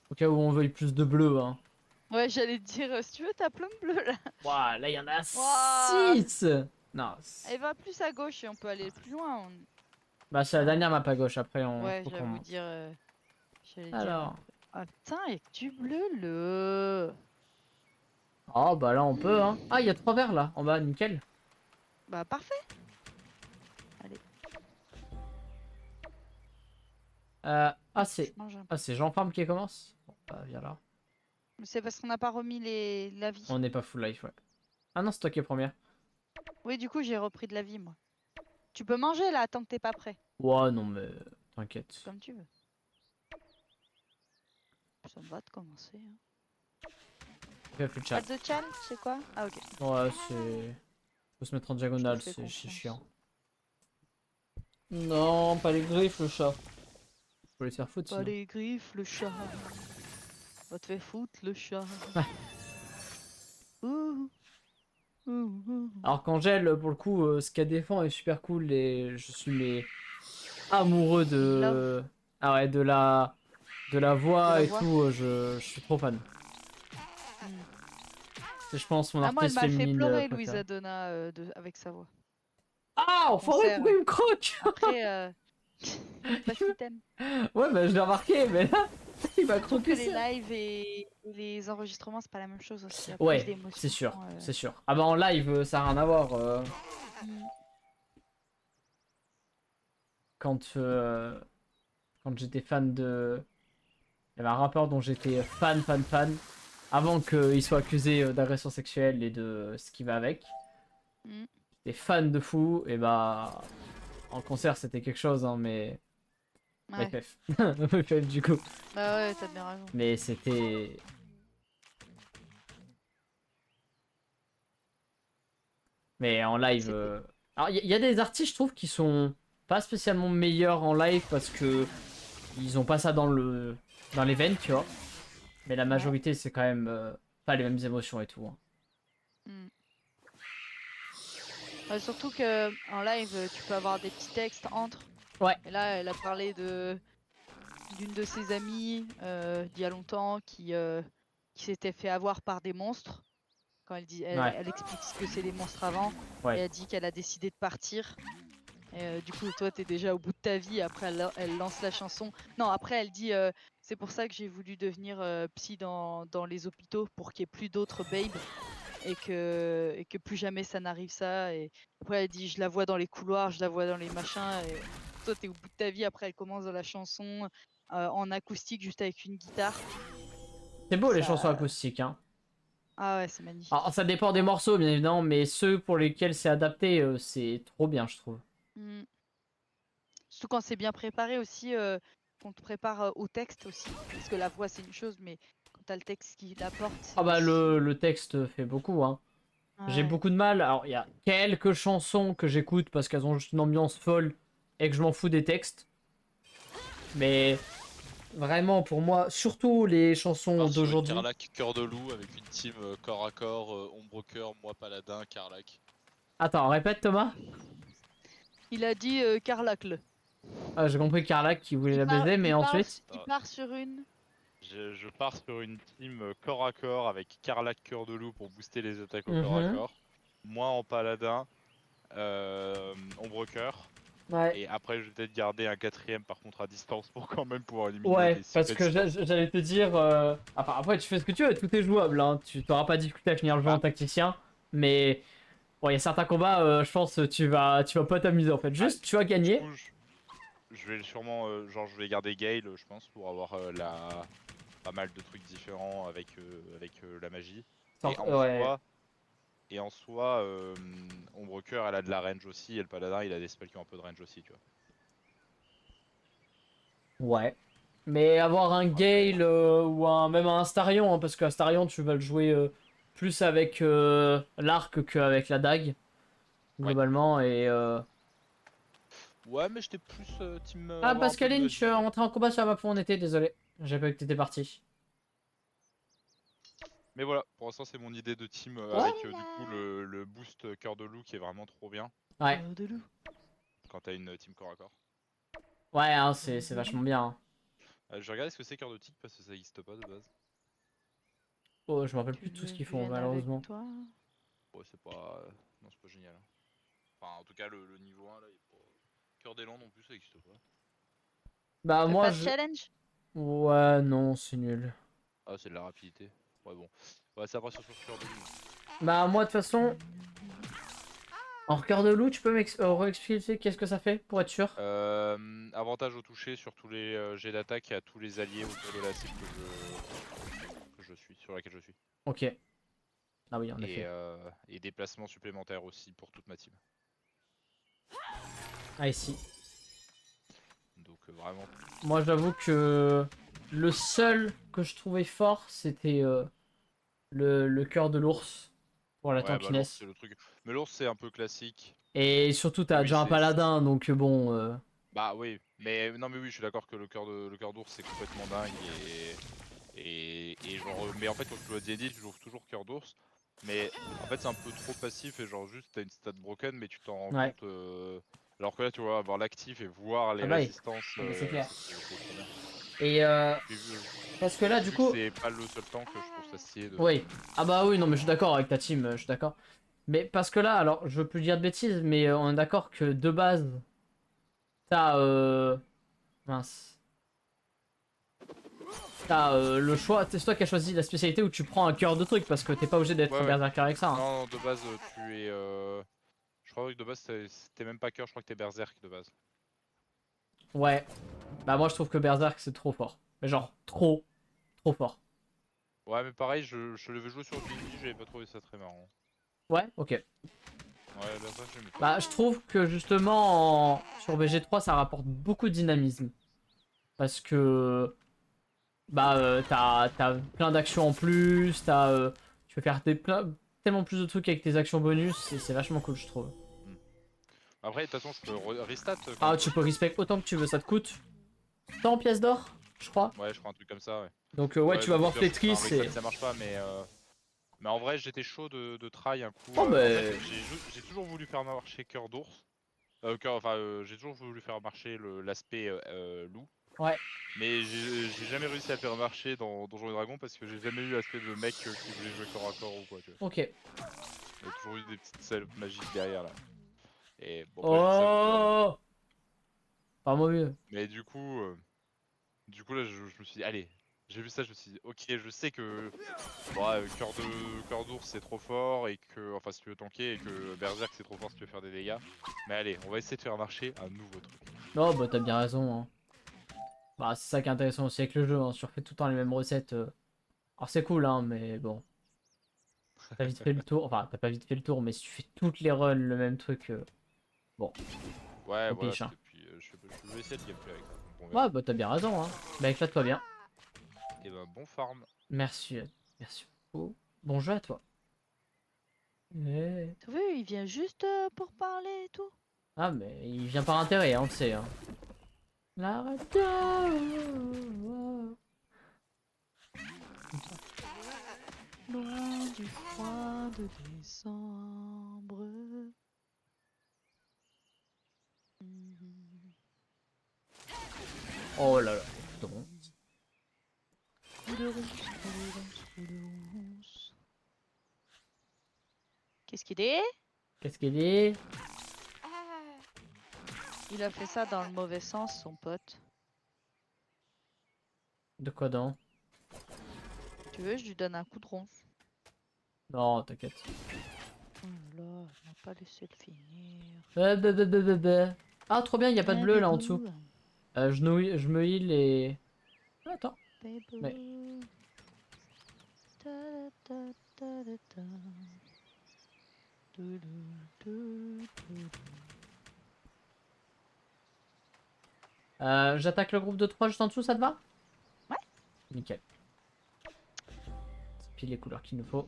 Au cas où on veuille plus de bleu, hein. Ouais, j'allais te dire, si tu veux ta plombe bleue là. Waouh, là, il y en a Ouah. 6. Non. Elle va plus à gauche et on peut aller plus loin. Bah, c'est la dernière map à gauche. Après, on Ouais, faut qu'on j'allais monte. dire. J'allais dire Alors. après. Ah putain, il y a que du bleu le. Oh, bah là, on peut, hein. Ah, il y a 3 verres là, en bas, nickel. Bah parfait. Allez, Ah, je c'est. mange un peu. Ah, c'est Jean Farm qui commence. Bon, bah, viens là. C'est parce qu'on n'a pas remis la vie. On n'est pas full life, ouais. Ah non, c'est toi qui es première. Oui, du coup, j'ai repris de la vie, moi. Tu peux manger là, tant que t'es pas prêt. Ouais, non, mais t'inquiète. Comme tu veux. Ça me va de commencer. Hein. Fais plus de Pas chat. de chal, c'est quoi? Ah, ok. Ouais, c'est. Faut se mettre en Je diagonale, te fais c'est confiance. chiant. Non, pas les griffes, le chat. Faut les faire foutre Pas sinon. les griffes, le chat. Va te faire foutre, le chat. Ouh. Ouh, ouh. Alors qu'Angèle, pour le coup, ce qu'elle défend est super cool et je suis mais amoureux de. Ah ouais, de la De voix la et voix. tout, je suis trop fan. C'est, je pense, mon Ah, moi, elle artiste m'a fait féminine pleurer, préférée. Louisa Donna, avec sa voix. Ah, enfoiré, Concert. pourquoi il me croque? Après, parce qu'il t'aime. Ouais, bah je l'ai remarqué, mais là, il m'a Je trouve que croqué les ça. lives et les enregistrements, c'est pas la même chose aussi. Il y a plus Ouais, d'émotion. c'est sûr, c'est sûr. Ah bah en live, ça a rien à voir. Mm. Quand, quand j'étais fan de... Il y avait un rappeur dont j'étais fan, avant qu'il soit accusé d'agression sexuelle et de ce qui va avec. Mm. t'es fan de fou, et bah en concert c'était quelque chose, hein, mais Ouais. FF. FF du coup. Bah ouais, t'as bien raison. Mais c'était. Mais en live. C'était- Alors il y a des artistes, je trouve, qui sont pas spécialement meilleurs en live parce que ils ont pas ça dans l'event, tu vois. Mais la Ouais. majorité, c'est quand même pas les mêmes émotions et tout, hein. Hmm. Ouais, surtout que en live, tu peux avoir des petits textes entre. Ouais. Et là, elle a parlé d'une de ses amies d'il y a longtemps qui s'était fait avoir par des monstres. Quand Ouais. elle explique ce que c'est les monstres avant. Et Ouais. elle dit qu'elle a décidé de partir. Et du coup, toi, t'es déjà au bout de ta vie. Après, elle lance la chanson. Non, après, elle dit c'est pour ça que j'ai voulu devenir psy dans les hôpitaux pour qu'il n'y ait plus d'autres babes et que plus jamais ça n'arrive ça. Et après, elle dit je la vois dans les couloirs, je la vois dans les machins. Et toi, t'es au bout de ta vie. Après, elle commence dans la chanson en acoustique, juste avec une guitare. C'est beau les chansons Ça... acoustiques, hein. Ah ouais, c'est magnifique. Alors ça dépend des morceaux, bien évidemment, mais ceux pour lesquels c'est adapté, c'est trop bien, je trouve. Mm. Surtout quand c'est bien préparé aussi, qu'on te prépare au texte aussi. Parce que la voix, c'est une chose, mais quand t'as le texte qui l'apporte, Ah c'est bah aussi. le texte fait beaucoup, hein. J'ai Ouais. beaucoup de mal. Alors, il y a quelques chansons que j'écoute parce qu'elles ont juste une ambiance folle et que je m'en fous des textes. Mais vraiment, pour moi, surtout les chansons Part sur une d'aujourd'hui. Carlac cœur de loup avec une team corps à corps, ombre cœur, moi paladin, Carlac. Attends, répète Thomas. Il a dit Carlacle. Ah, j'ai compris Carlac qui voulait la baiser, mais ensuite. Il part sur une. Je pars sur une team corps à corps avec Carlac cœur de loup pour booster les attaques au corps à Mhm. corps. Moi en paladin, ombre cœur. Ouais. Et après je vais peut-être garder un quatrième par contre à distance pour quand même pouvoir éliminer Ouais, les parce secrets que distant. j'allais te dire. Enfin, après, tu fais ce que tu veux, tout est jouable, hein. Tu t'auras pas de difficulté à finir le jeu en Bah, tacticien. Mais bon, il y a certains combats, je pense, tu vas pas t'amuser en fait. ah, Juste, tu vas du gagner. coup je vais sûrement genre je vais garder Gale je pense pour avoir pas mal de trucs différents avec la magie. Et en Ouais. soi, Ombre Cœur elle a de la range aussi et le paladin il a des spells qui ont un peu de range aussi tu vois. Ouais. Mais avoir un Après, Gale ou même un Astarion, hein, parce que Astarion, tu vas le jouer plus avec l'arc qu'avec la dague, ouais. globalement. Et, Ouais mais j'étais plus team Ah, avoir un peu de Pascaline, je suis magie. rentré en combat sur la map où on était, désolé. J'ai pas vu que t'étais parti. Mais voilà, pour l'instant c'est mon idée de team Ouais. avec du coup le boost cœur de loup qui est vraiment trop bien Ouais. Cœur de loup. quand t'as une team corps à corps. Ouais, hein, Cœur c'est de vachement loup. bien, hein. Je vais regarder ce que c'est cœur de tigre parce que ça existe pas de base. Oh, je me rappelle Tu plus de tout ce veux qu'ils que je font, vienne avec malheureusement. toi? Ouais c'est pas... Non c'est pas génial. Hein. Enfin en tout cas le niveau 1 là il est pas... Cœur d'élan non plus ça existe pas. Bah, Fais moi, pas de je. challenge? Ouais, non, c'est nul. Ah c'est de la rapidité. Ouais bon. Ouais c'est après sur cœur de loup. Bah, moi, de toute façon, en cœur de loup, tu peux réexpliquer qu'est-ce que ça fait, pour être sûr? Avantage au toucher sur tous les jets d'attaque et à tous les alliés autour de la cible que je suis, sur laquelle je suis. Ok. Ah oui, en effet. Et déplacement supplémentaire aussi pour toute ma team. Ah, ici. Donc vraiment. Moi, j'avoue que le seul que je trouvais fort, c'était le cœur de l'ours pour la Ouais bah l'ours tankiness. c'est le truc. Mais l'ours c'est un peu classique. Et surtout, Mais t'as oui déjà un paladin, donc bon. bah oui. Mais non mais oui je suis d'accord que le cœur d'ours c'est complètement dingue et genre mais en fait quand tu joues à D&D tu joues toujours cœur d'ours. Mais en fait c'est un peu trop passif et genre juste t'as une stat broken mais tu t'en rends Ouais. compte. Alors que là tu vois avoir l'actif et voir les Ah bah oui, résistances ah bah c'est clair. c'est trop bien. Et Puis, parce que là, du vu que coup. c'est pas le seul temps que je trouve ça stylé de. Oui. Ah bah oui, non, mais je suis d'accord avec ta team, je suis d'accord. Mais parce que là, alors, je veux plus dire de bêtises, mais on est d'accord que de base, t'as. Mince. T'as le choix, c'est toi qui as choisi la spécialité où tu prends un cœur de truc parce que t'es pas obligé d'être Ouais ouais. berserker avec ça, hein. Non, de base tu es. Je crois que de base t'es même pas cœur, je crois que t'es berserk de base. Ouais. Bah moi je trouve que berserk c'est trop fort. Mais genre trop, trop fort. Ouais mais pareil je l'avais joué sur D&D, j'avais pas trouvé ça très marrant. Ouais, ok. Ouais, là, ça, j'aime. Bah, je trouve que justement, sur BG3, ça rapporte beaucoup de dynamisme. Parce que bah, t'as plein d'actions en plus, tu peux faire tellement plus de trucs avec tes actions bonus, et c'est vachement cool, je trouve. Après, de toute façon, je peux restart quand Ah, je tu veux. peux respect autant que tu veux, ça te coûte 100 pièces d'or, je crois. Ouais, je crois un truc comme ça, ouais. Donc, ouais, Ouais, tu vas donc au voir pire, je ferai un Flétris reset et. si ça marche pas, mais en vrai, j'étais chaud de try un coup. Oh, En fait, bah. j'ai toujours voulu faire marcher Cœur d'ours. J'ai toujours voulu faire marcher l'aspect loup. Ouais. Mais j'ai jamais réussi à le faire marcher dans Donjons et Dragons parce que j'ai jamais eu l'aspect de mec qui voulait jouer corps à corps ou quoi, tu vois. Ok. Il y a toujours eu des petites salopes magiques derrière là. Et bon, après, je dis ça, je me dis, ah bon. Oh. Pas mauvais. Mais du coup là, je me suis dit, allez, j'ai vu ça, je me suis dit, ok, je sais que bon, cœur d'ours c'est trop fort et que, enfin, si tu veux tanker et que Berserk c'est trop fort si tu veux faire des dégâts. Mais allez, on va essayer de faire marcher un nouveau truc. Non, bah, t'as bien raison. Hein. Bah, c'est ça qui est intéressant aussi avec le jeu. Hein. Si tu refais tout le temps les mêmes recettes. Alors, c'est cool, hein, mais bon. T'as vite fait le tour. Enfin, t'as pas vite fait le tour, mais si tu fais toutes les runs, le même truc. Bon, Ouais, au voilà, pich. Hein. c'était puis je vais essayer de gameplay avec ça. Donc on verra. Ouais, bah, t'as bien raison. Hein. Bah, éclate-toi bien. Et ben, bon farm. Merci. Merci beaucoup. Bon jeu à toi. Eh. T'as vu, il vient juste pour parler et tout. Ah, mais il vient par intérêt, hein, on le sait. Hein. La Loin du froid de décembre. Mhm. Oh là là. Bon. Roule rousse, roule rousse, roule rousse. Qu'est-ce qu'il est? Qu'est-ce qu'il dit? Il a fait ça dans le mauvais sens, son pote. De quoi donc? Tu veux, je lui donne un coup de ronce. Non, t'inquiète. Oh là là, il m'a pas laissé le finir. Ah, trop bien, il n'y a pas de Un bleu là en dessous. bébou, Je me heal et. Ah, attends. Mais. bébou. Ta ta ta ta ta. Doudou, doudou. J'attaque le groupe de 3 juste en dessous, ça te va? Ouais. Nickel. C'est pile les couleurs qu'il nous faut.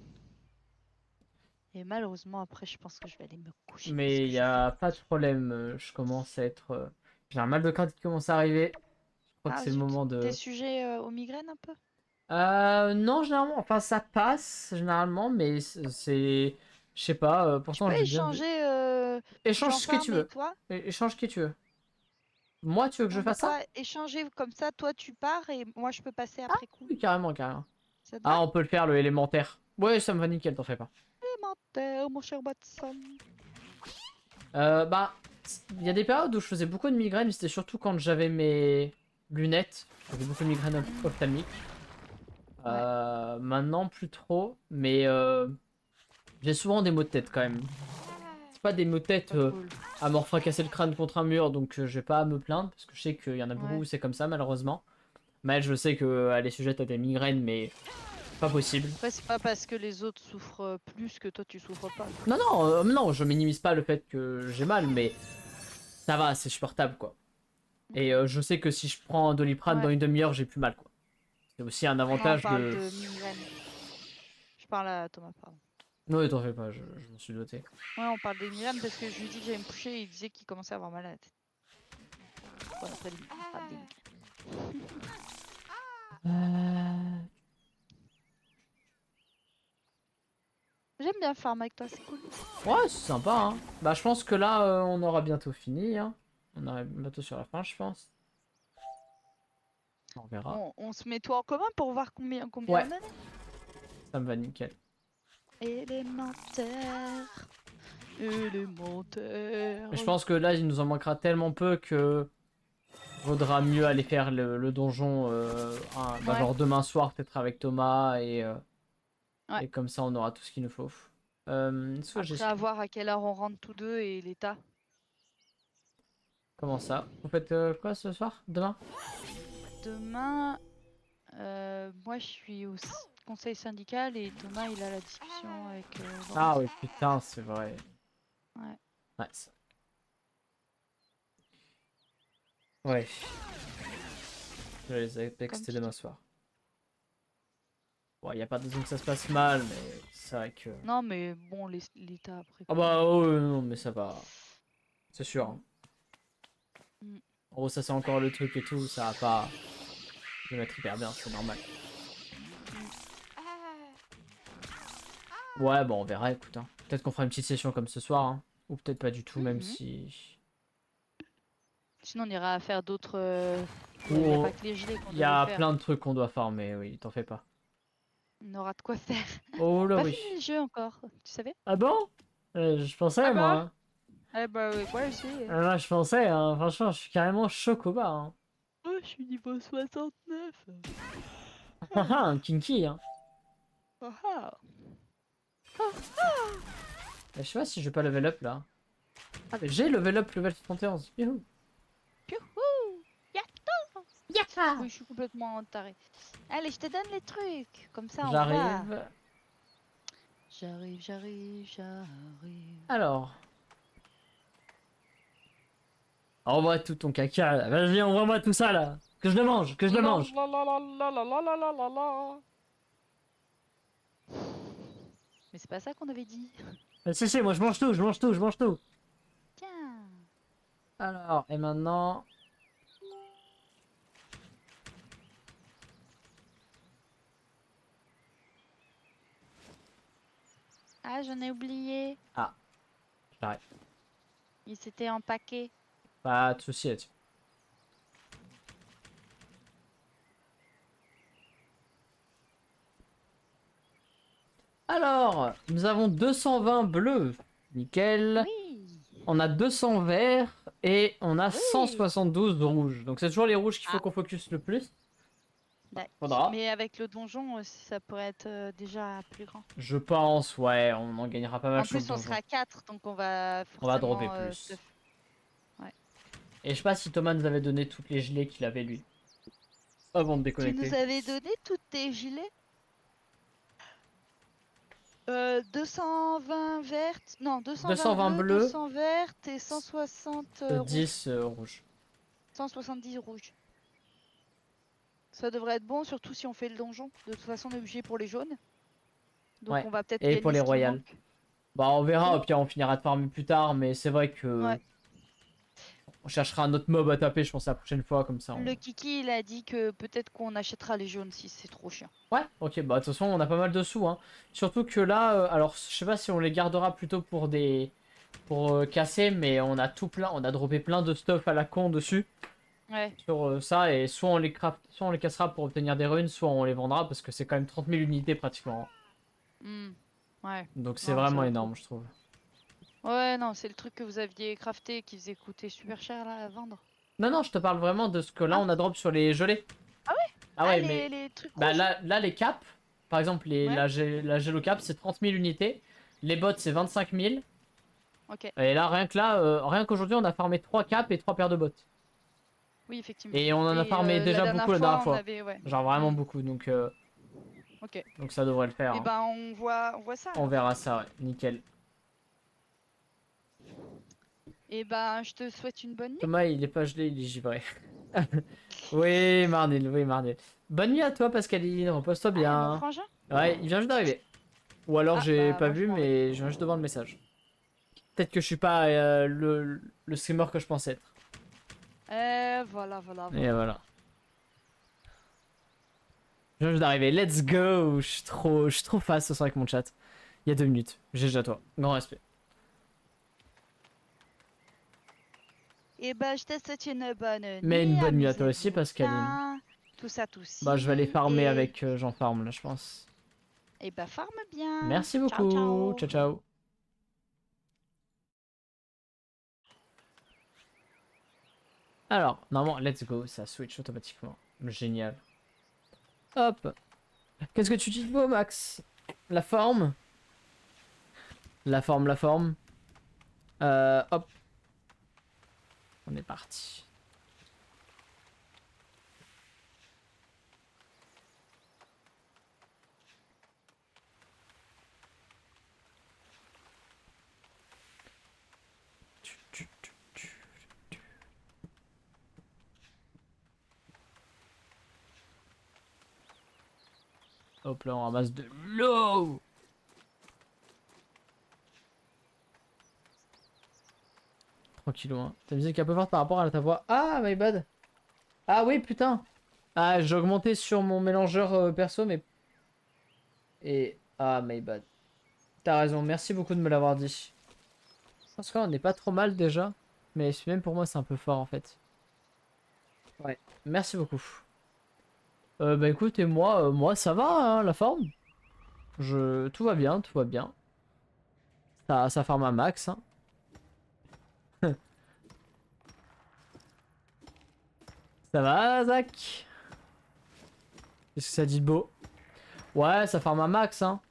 Et malheureusement, après, je pense que je vais aller me coucher parce Mais que il je n'y suis a pas de fatiguée. problème. Je commence à être. J'ai un mal de crâne qui commence à arriver. Je crois que Ah c'est le zut, moment t'es de. sujet aux migraines un peu? Non, généralement. Enfin, ça passe généralement, mais c'est. Je sais pas. Tu Pourtant, peux j'ai bien. échanger Échange ce que tu Jean-Farm et veux. toi? Échange qui tu veux. Moi, tu veux que je Non, mais fasse ça? pas échanger comme ça, toi tu pars et moi je peux passer Ah, après coup. oui, carrément, carrément. Ça te va? Ah, on peut le faire, le élémentaire. Ouais, ça me va nickel, t'en fais pas. Élémentaire, mon cher Watson. Bah, il y a des périodes où je faisais beaucoup de migraines, mais c'était surtout quand j'avais mes lunettes. J'avais beaucoup de migraines ophtalmiques. Ouais, Maintenant, plus trop, mais j'ai souvent des maux de tête quand même. C'est pas des maux de tête pas cool. à m'en fracasser le crâne contre un mur, donc je vais pas à me plaindre, parce que je sais qu'il y en a beaucoup Ouais. où c'est comme ça, malheureusement. Mais je sais qu'elle est sujette à des migraines, mais pas possible. Après, c'est pas parce que les autres souffrent plus que toi tu souffres pas. Non, non, non, je minimise pas le fait que j'ai mal, mais ça va, c'est supportable, quoi. Et je sais que si je prends un Doliprane dans Ouais, une demi-heure, j'ai plus mal, quoi. C'est aussi un moi on avantage parle de... de migraine. Je parle à Thomas, pardon. Non, t'en fais pas, je m'en suis doté. Ouais, on parle des migraines parce que je lui dis que j'allais me coucher et il disait qu'il commençait à avoir mal à la tête. Bon, après, on parle des migraines. Euh, J'aime bien farm avec toi, c'est cool. Ouais, c'est sympa, hein. Bah, je pense que là, on aura bientôt fini, hein. On arrive bientôt sur la fin, je pense. On verra. On se met toi en commun pour voir combien Ouais, on en est. ça me va nickel. Élémentaire. Élémentaire. Mais je pense que là, il nous en manquera tellement peu que vaudra mieux aller faire le donjon bah, Ouais, genre demain soir, peut-être avec Thomas, ouais. et comme ça, on aura tout ce qu'il nous faut. Soit j'ai... Après, à voir à quelle heure on rentre tous deux et l'état. Comment ça? Vous faites quoi ce soir? Demain? Demain, moi je suis au conseil syndical et Thomas il a la discussion avec Ah Laurence. oui, putain, c'est vrai. Ouais. Ouais. Ouais. Les Apex, Comme c'était tu demain dis. soir. Bon, y a pas de raison que ça se passe mal, mais c'est vrai que. Non, mais bon, l'état après Ah quoi. bah, oh, non, mais ça va. C'est sûr. Hein. Mm. En gros, ça c'est encore le truc et tout, ça va pas le mettre hyper bien, c'est normal. Ouais, bon, on verra, écoute. Hein. Peut-être qu'on fera une petite session comme ce soir, hein. Ou peut-être pas du tout, même Mhm. si. Sinon, on ira faire d'autres. Il n'y a Ou pas que les gelées qu'on il y devait a faire. plein de trucs qu'on doit farmer, oui, t'en fais pas. On aura de quoi faire. Oh là Pas oui. fini le jeu encore, tu savais? Ah bon? Je Ah pensais, bah, moi. eh bah, moi aussi. Moi, je pensais, hein. Franchement, je suis carrément chocobat. Hein. Oh, je suis niveau 69. Ah ah, un kinky, hein. Ah ah. Je sais pas si je vais pas level up là. Ah, mais j'ai level up level 71. Youhou. Youhou. Yatta. Yaha. Oui, je suis complètement taré. Allez, je te donne les trucs. Comme ça, on voit. J'arrive. J'arrive, j'arrive, j'arrive. Alors. Envoie tout ton caca là. Vas-y, envoie-moi tout ça là. Que je le mange, que je le La mange. la la la la la la la la la la. Mais c'est pas ça qu'on avait dit. Si, moi je mange tout, je mange tout, je mange tout. Tiens. Alors, et maintenant. Ah, j'en ai oublié. Ah, j'arrête. Il s'était empaqué. Pas de soucis là-dessus. Alors, nous avons 220 bleus. Nickel. Oui. On a 200 verts et on a Oui. 172 rouges. Donc c'est toujours les rouges qu'il faut Ah, qu'on focus le plus. d'accord. Faudra. Mais avec le donjon, ça pourrait être déjà plus grand. Je pense, ouais, on en gagnera pas mal En sur le plus, on donjon. sera 4, donc on va On va dropper forcément plus. stuff. Ouais. Et je sais pas si Thomas nous avait donné toutes les gelées qu'il avait lui. Avant de Tu nous déconnecter. avais donné toutes tes gilets 220 vertes, non, 220 220 bleues, bleus, 200 vertes et 160 rouges. 10 rouges. 170 rouges. Ça devrait être bon, surtout si on fait le donjon. De toute façon, on est obligé pour les jaunes. Donc Ouais. on va peut-être Et pour gagner les ce qui royales. manque. Bah on verra, au Comment? pire on finira de farmer plus tard, mais c'est vrai que Ouais. on cherchera un autre mob à taper, je pense, la prochaine fois, comme ça. Le Kiki, il a dit que peut-être qu'on achètera les jaunes si c'est trop chiant. Ouais, ok, bah de toute façon on a pas mal de sous, hein. Surtout que là, alors je sais pas si on les gardera plutôt pour des... pour casser, mais on a tout plein, on a droppé plein de stuff à la con dessus. Ouais. Sur ça, et soit on les craft, soit on les cassera pour obtenir des runes, soit on les vendra, parce que c'est quand même 30 000 unités pratiquement. Hmm. Ouais. Donc c'est Non, ça vraiment vaut le coup. énorme, je trouve. Ouais, non, c'est le truc que vous aviez crafté qui faisait coûter super cher là à vendre. Non, non, je te parle vraiment de ce que là Ah, on a drop sur les gelées. ah ouais? Ah Ah, ouais, mais les trucs bah rouges là? là les caps, par exemple, Ouais. la Gelo cap, c'est 30 000 unités. Les bots, c'est 25 000. Ok. Et là, rien que là, rien qu'aujourd'hui, on a farmé 3 caps et 3 paires de bots. Oui, effectivement. Et on en a Et farmé la déjà beaucoup dernière la dernière fois, on fois. avait, ouais. Genre vraiment Hmm. beaucoup, Ok. donc ça devrait le faire. Et Hein. ben, on voit ça On alors. verra ça, ouais. Nickel. Et ben, je te souhaite une bonne nuit. Thomas, il est pas gelé, il est givré. Oui, Marnil, oui, Marnil. Bonne nuit à toi, Pascaline, repose-toi Ah, mon bien. frangin? Ouais, il vient juste d'arriver. Ou alors Ah, j'ai bah, pas moi, je vu, m'en vais. mais je viens juste de voir le message. Peut-être que je suis pas le streamer que je pensais être. Voilà, voilà, Et voilà. voilà. Je viens juste d'arriver, let's go! Je suis trop fast ce soir avec mon chat. Il y a 2 minutes, GG à toi. Grand respect. Et ben, je te souhaite une bonne Mais une nuit. bonne nuit à toi aussi, Amusez-vous Pascaline. bien. Tout ça, tout Bah, je vais aller ci. farmer Et, avec Jean Farm là, je pense. et ben, farme bien. Merci Ciao, beaucoup. ciao. Ciao, ciao. Alors, normalement, let's go, ça switch automatiquement. Génial. Hop. Qu'est-ce que tu dis de beau, Max? La forme? La forme, la forme. Hop. On est parti. Hop là, on ramasse de l'eau. Tranquillou, hein. Ta musique est un peu forte par rapport à ta voix. Ah, my bad. Ah oui, putain. Ah, j'ai augmenté sur mon mélangeur perso, mais... Et... Ah, my bad. T'as raison, merci beaucoup de me l'avoir dit. Parce qu'on n'est pas trop mal déjà. Mais même pour moi, c'est un peu fort, en fait. Ouais, merci beaucoup. Bah écoute, et moi ça va, hein, la forme. Tout va bien, tout va bien. Ça farm un max, hein. Ça va, Zach? Qu'est-ce que ça dit de beau? Ouais, ça farm un max, hein.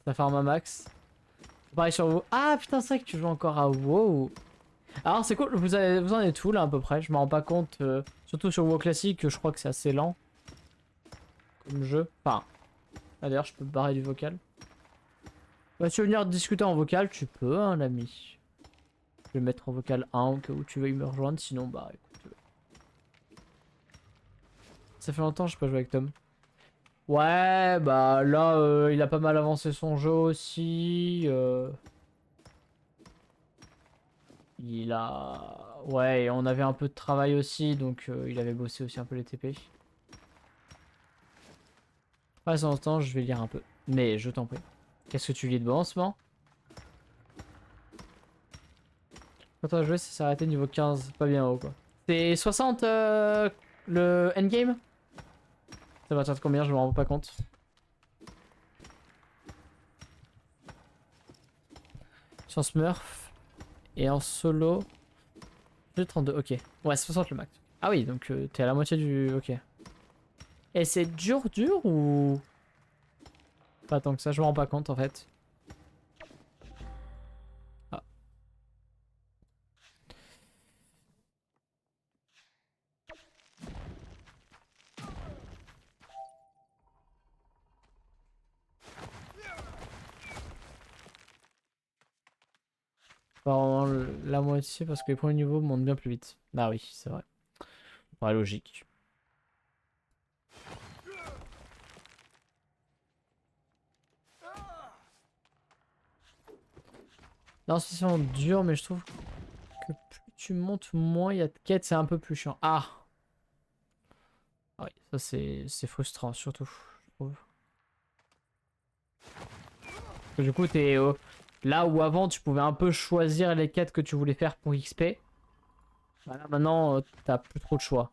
Ça farm un max. Pareil sur vous. Ah putain, c'est vrai que tu joues encore à WoW. Alors c'est cool, vous en êtes où là à peu près? Je me rends pas compte. Surtout sur WoW classique, je crois que c'est assez lent. Comme jeu. Enfin. Ah, d'ailleurs, je peux me barrer du vocal. Bah, tu veux venir discuter en vocal, tu peux, hein, l'ami. Je vais mettre en vocal 1 au cas où tu veuilles me rejoindre, sinon, bah écoute. Ça fait longtemps que je peux jouer avec Tom. Ouais, bah là, il a pas mal avancé son jeu aussi. Il a... Ouais, et on avait un peu de travail aussi, donc il avait bossé aussi un peu les TP. Pas de temps en temps, je vais lire un peu. Mais je t'en prie. Qu'est-ce que tu lis de bon en ce moment? Quand on a joué, ça s'est arrêté niveau 15. Pas bien haut, quoi. C'est 60 le endgame? Ça va être combien? Je me rends pas compte. Sur Smurf. Et en solo. J'ai 32, ok. Ouais, 60 le max. Ah oui, donc t'es à la moitié du... Ok. Et c'est dur ou... Pas tant que ça, je me rends pas compte en fait. Ah. Pas vraiment la moitié parce que les premiers niveaux montent bien plus vite. Ah oui, c'est vrai. Ouais, logique. Non, c'est vraiment dur, mais je trouve que plus tu montes, moins il y a de quêtes, c'est un peu plus chiant. Ah! Ah oui, ça c'est frustrant, surtout, je trouve. Parce que du coup, t'es là où avant tu pouvais un peu choisir les quêtes que tu voulais faire pour XP. Voilà, maintenant, t'as plus trop de choix.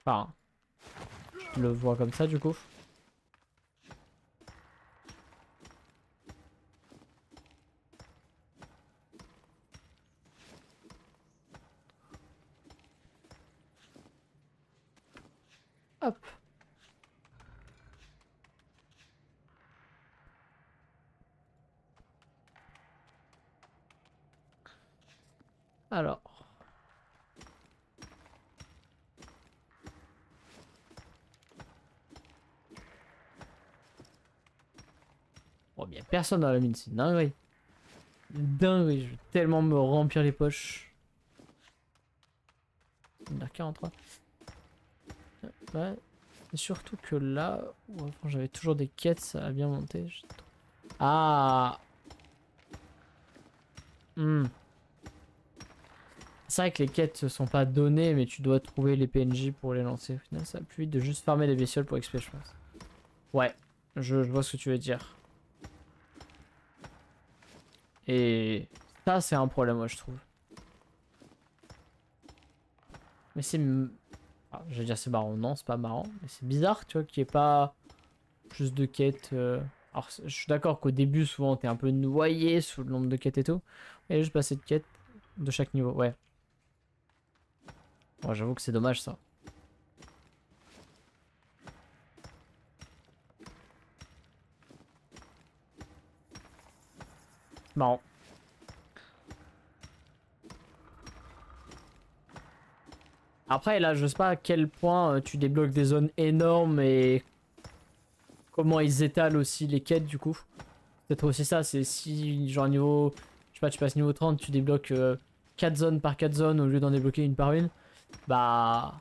Enfin, je le vois comme ça du coup. Hop. Alors. Bon, bien personne dans la mine, c'est dinguerie. Dinguerie, je vais tellement me remplir les poches. 1h43. Ouais. Et surtout que là, où avant j'avais toujours des quêtes, ça a bien monté. Ah. Hmm. C'est vrai que les quêtes ne sont pas données, mais tu dois trouver les PNJ pour les lancer. Au final, ça va plus vite de juste farmer les bestioles pour XP, je pense. Ouais, je vois ce que tu veux dire. Et ça, c'est un problème, moi, je trouve. Mais c'est... Ah, je vais dire c'est marrant. Non, c'est pas marrant. Mais c'est bizarre, tu vois, qu'il n'y ait pas plus de quêtes. Alors, je suis d'accord qu'au début, souvent, t'es un peu noyé sous le nombre de quêtes et tout. Il y a juste pas assez de quêtes de chaque niveau, ouais. Bon, j'avoue que c'est dommage, ça. Marrant. Après, là, je sais pas à quel point tu débloques des zones énormes et comment ils étalent aussi les quêtes, du coup. Peut-être aussi ça, c'est si, genre, niveau... Je sais pas, tu passes niveau 30, tu débloques 4 zones par 4 zones au lieu d'en débloquer une par une, bah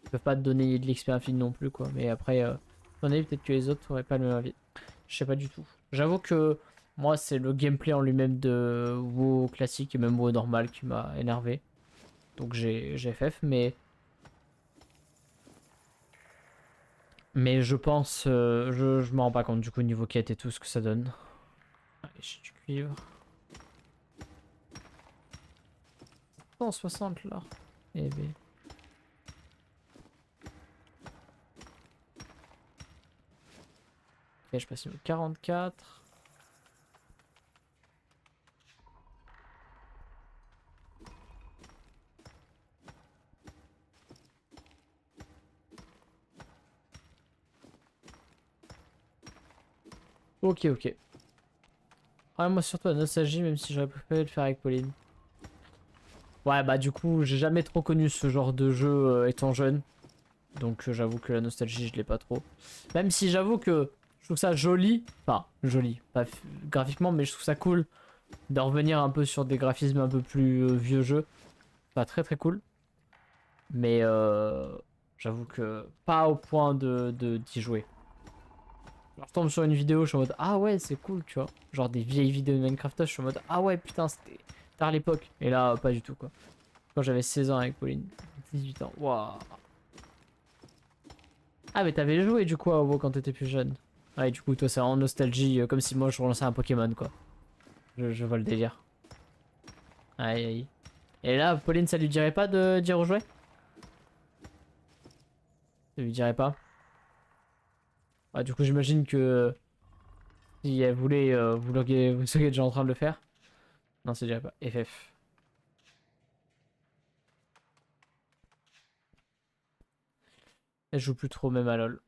ils peuvent pas te donner de l'XP infini non plus quoi. Mais après, j'en ai peut-être que les autres auraient pas le même avis. Je sais pas du tout. J'avoue que moi c'est le gameplay en lui-même de WoW classique et même WoW normal qui m'a énervé. Donc j'ai FF, mais je pense, je me rends pas compte du coup niveau quête et tout ce que ça donne. Allez, j'ai du cuivre. 160 là. Eh ben. Ok, je passe niveau 44. Ok, ok. Ouais, moi surtout la nostalgie, même si j'aurais préféré le faire avec Pauline. Ouais, bah du coup, j'ai jamais trop connu ce genre de jeu étant jeune. Donc j'avoue que la nostalgie, je l'ai pas trop. Même si j'avoue que je trouve ça joli. Enfin, joli. Pas graphiquement, mais je trouve ça cool de revenir un peu sur des graphismes un peu plus vieux jeux. Pas très très cool. Mais j'avoue que pas au point d'y jouer. Alors, je tombe sur une vidéo, je suis en mode ah ouais, c'est cool, tu vois. Genre des vieilles vidéos de Minecraft, je suis en mode ah ouais, putain, c'était tard l'époque. Et là, pas du tout, quoi. Quand j'avais 16 ans avec Pauline, 18 ans, waouh. Ah, mais t'avais joué du coup à WoW quand t'étais plus jeune. Ouais, du coup, toi, c'est en nostalgie, comme si moi je relançais un Pokémon, quoi. Je vois le délire. Aïe, aïe. Et là, Pauline, ça lui dirait pas de d'y rejouer? Ça lui dirait pas? Ah, du coup, j'imagine que si elle voulait, vous seriez déjà en train de le faire. Non, ça dirait pas. FF. Elle joue plus trop même à LoL.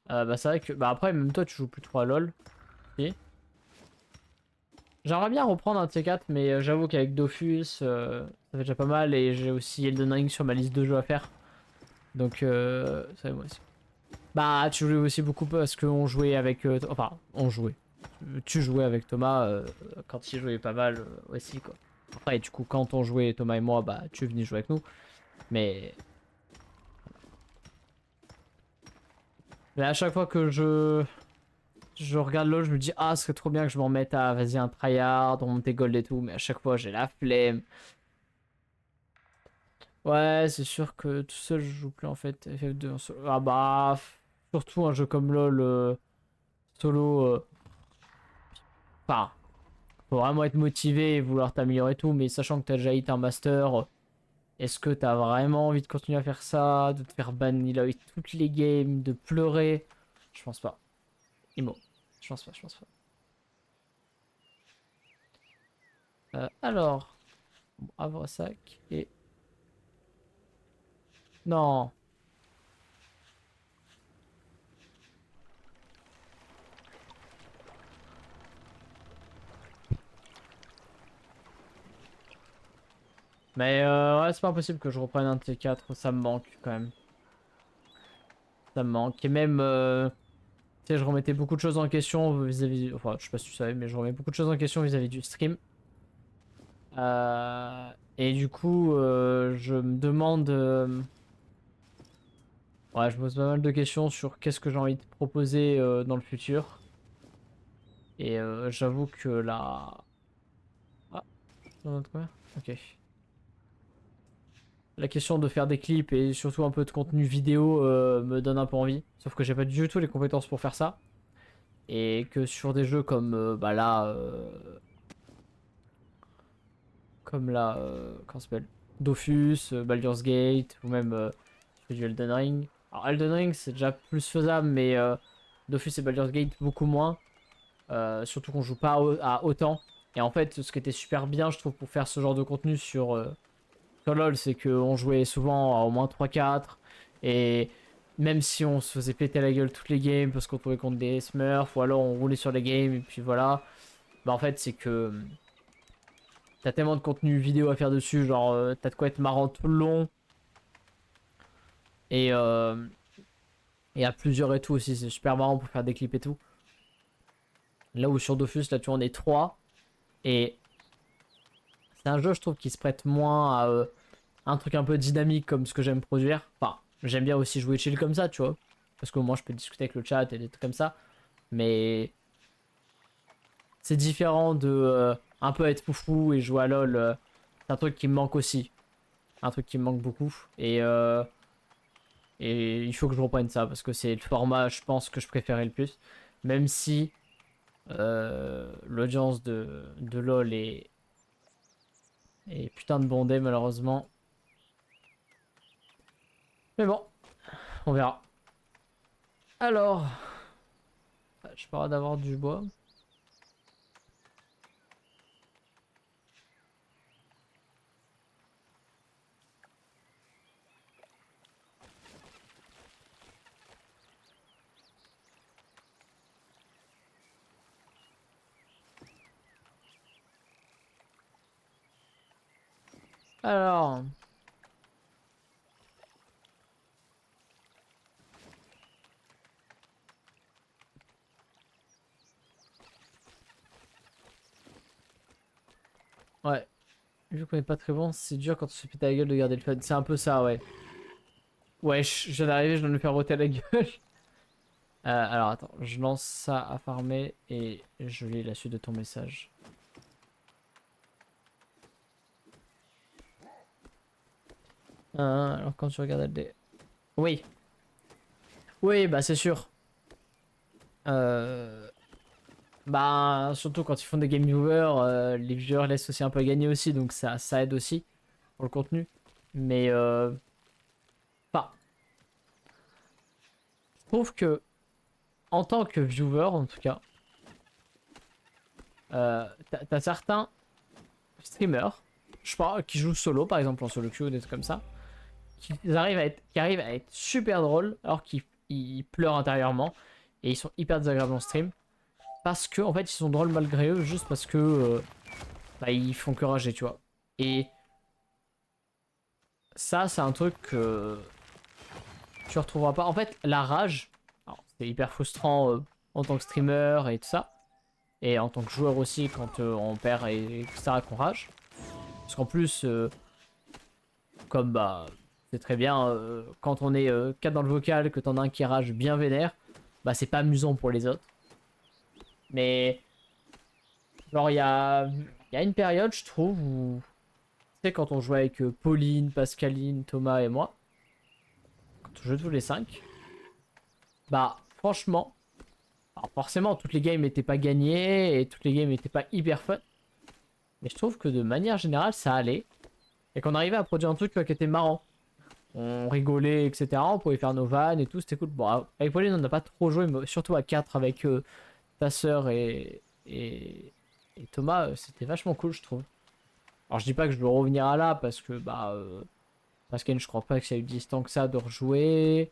Bah c'est vrai que... Bah après, même toi, tu joues plus trop à LoL. Si. J'aimerais bien reprendre un de ces 4, mais j'avoue qu'avec Dofus, ça fait déjà pas mal. Et j'ai aussi Elden Ring sur ma liste de jeux à faire. Donc, ça va moi aussi. Bah, tu jouais aussi beaucoup parce qu'on jouait avec... enfin, on jouait. Tu jouais avec Thomas quand il jouait pas mal aussi, quoi. Après, du coup, quand on jouait, Thomas et moi, bah, tu venais jouer avec nous. Mais... Mais à chaque fois que je regarde LoL, je me dis, ah, ce serait trop bien que je m'en mette à, vas-y, un tryhard, on monte gold et tout, mais à chaque fois, j'ai la flemme. Ouais, c'est sûr que tout seul, je joue plus en fait. FF2 en solo. Ah bah, surtout un jeu comme LoL solo. Enfin, faut vraiment être motivé et vouloir t'améliorer et tout, mais sachant que t'as déjà hit un master, est-ce que t'as vraiment envie de continuer à faire ça, de te faire bannir toutes les games, de pleurer? Je pense pas. Imo. Je pense pas, je pense pas. Alors, bon, Havresac et... Non. Mais ouais, c'est pas impossible que je reprenne un de ces 4, ça me manque quand même. Ça me manque. Et même, tu sais, je remettais beaucoup de choses en question vis-à-vis... Enfin, je sais pas si tu savais, mais je remets beaucoup de choses en question vis-à-vis du stream. Et du coup, je me demande... Ouais, je me pose pas mal de questions sur qu'est-ce que j'ai envie de proposer dans le futur. Et j'avoue que là... Ah, dans notre coin. Ok. La question de faire des clips et surtout un peu de contenu vidéo me donne un peu envie. Sauf que j'ai pas du tout les compétences pour faire ça. Et que sur des jeux comme bah là... comme là... comment ça s'appelle? Dofus, Baldur's Gate, ou même du Elden Ring. Alors Elden Ring c'est déjà plus faisable, mais Dofus et Baldur's Gate beaucoup moins. Surtout qu'on joue pas à autant. Et en fait, ce qui était super bien, je trouve, pour faire ce genre de contenu sur LoL, c'est qu'on jouait souvent à au moins 3-4. Et même si on se faisait péter la gueule toutes les games parce qu'on trouvait contre des smurfs, ou alors on roulait sur les games, et puis voilà. Bah en fait, c'est que t'as tellement de contenu vidéo à faire dessus, genre t'as de quoi être marrant tout le long. Et à plusieurs et tout aussi, c'est super marrant pour faire des clips et tout. Là où sur Dofus, là tu en es 3. Et un jeu, je trouve, qui se prête moins à un truc un peu dynamique comme ce que j'aime produire. Enfin, j'aime bien aussi jouer chill comme ça, tu vois. Parce qu'au moins, je peux discuter avec le chat et des trucs comme ça. Mais c'est différent de un peu être foufou et jouer à LoL. C'est un truc qui me manque aussi. Un truc qui me manque beaucoup. Et il faut que je reprenne ça parce que c'est le format, je pense, que je préférais le plus. Même si l'audience de LoL est putain de bondée, malheureusement. Mais bon, on verra. Alors, je parle d'avoir du bois. Alors, ouais. Vu qu'on est pas très bon, c'est dur quand on se pète à la gueule de garder le fun. C'est un peu ça, ouais. Ouais, je viens d'arriver, je viens de me faire roter à la gueule. Alors attends, je lance ça à farmer et je lis la suite de ton message. Alors quand tu regardes LD. Oui. Oui, bah c'est sûr. Bah surtout quand ils font des game viewers, les viewers laissent aussi un peu gagner aussi, donc ça aide aussi pour le contenu. Mais enfin, je trouve que en tant que viewer en tout cas, t'as certains streamers, je parle, qui jouent solo par exemple en solo queue ou des trucs comme ça, qui arrivent à être super drôles alors qu'ils pleurent intérieurement et ils sont hyper désagréables en stream parce que en fait ils sont drôles malgré eux juste parce que bah, ils font que rager, tu vois. Et ça c'est un truc que tu retrouveras pas. En fait la rage, c'est hyper frustrant en tant que streamer et tout ça, et en tant que joueur aussi quand on perd et etc. qu'on rage. Parce qu'en plus comme bah c'est très bien quand on est 4 dans le vocal, que t'en as un qui rage bien vénère, bah c'est pas amusant pour les autres. Mais genre il y a une période je trouve où tu sais quand on jouait avec Pauline, Pascaline, Thomas et moi, quand on jouait tous les 5, bah franchement, alors forcément toutes les games n'étaient pas gagnées et toutes les games n'étaient pas hyper fun, mais je trouve que de manière générale ça allait et qu'on arrivait à produire un truc qui était marrant. On rigolait, etc. On pouvait faire nos vannes et tout, c'était cool. Bon, avec Pauline, on n'a pas trop joué, mais surtout à 4 avec ta sœur et Thomas, c'était vachement cool, je trouve. Alors, je dis pas que je veux revenir à là parce que, bah, Pascal, je crois pas que ça ait eu 10 ans que ça de rejouer.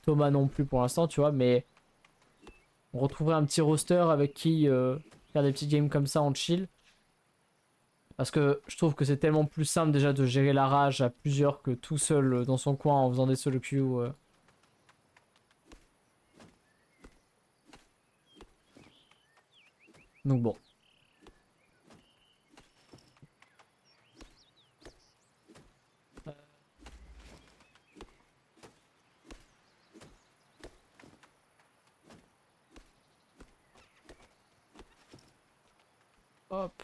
Thomas non plus pour l'instant, tu vois, mais on retrouverait un petit roster avec qui faire des petits games comme ça en chill. Parce que je trouve que c'est tellement plus simple déjà de gérer la rage à plusieurs que tout seul dans son coin en faisant des solo queues. Donc bon. Hop.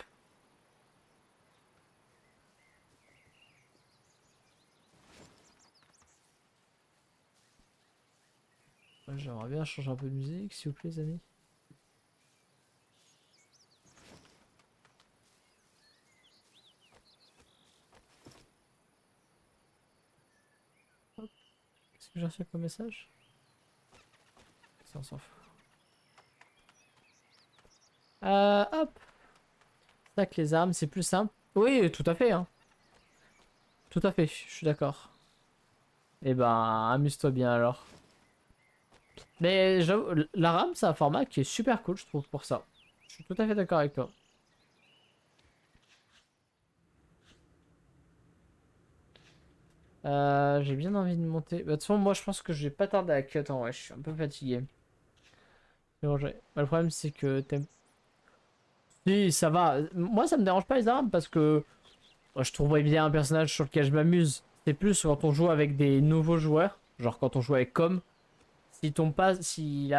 J'aimerais bien changer un peu de musique, s'il vous plaît, les amis. Qu'est-ce que j'ai reçu comme message? Ça, on s'en fout. Hop. Tac, les armes, c'est plus simple. Oui, tout à fait, hein. Tout à fait, je suis d'accord. Eh ben, amuse-toi bien alors. Mais j'avoue, la RAM, c'est un format qui est super cool, je trouve, pour ça. Je suis tout à fait d'accord avec toi. J'ai bien envie de monter. Bah, de toute façon, moi, je pense que je vais pas tarder à cut. En vrai, je suis un peu fatigué. Mais bon, bah, le problème, c'est que t'aimes. Si, ça va. Moi, ça me dérange pas les armes parce que moi, je trouverais bien un personnage sur lequel je m'amuse. C'est plus quand on joue avec des nouveaux joueurs, genre quand on joue avec Com. S'il tombe pas, s'il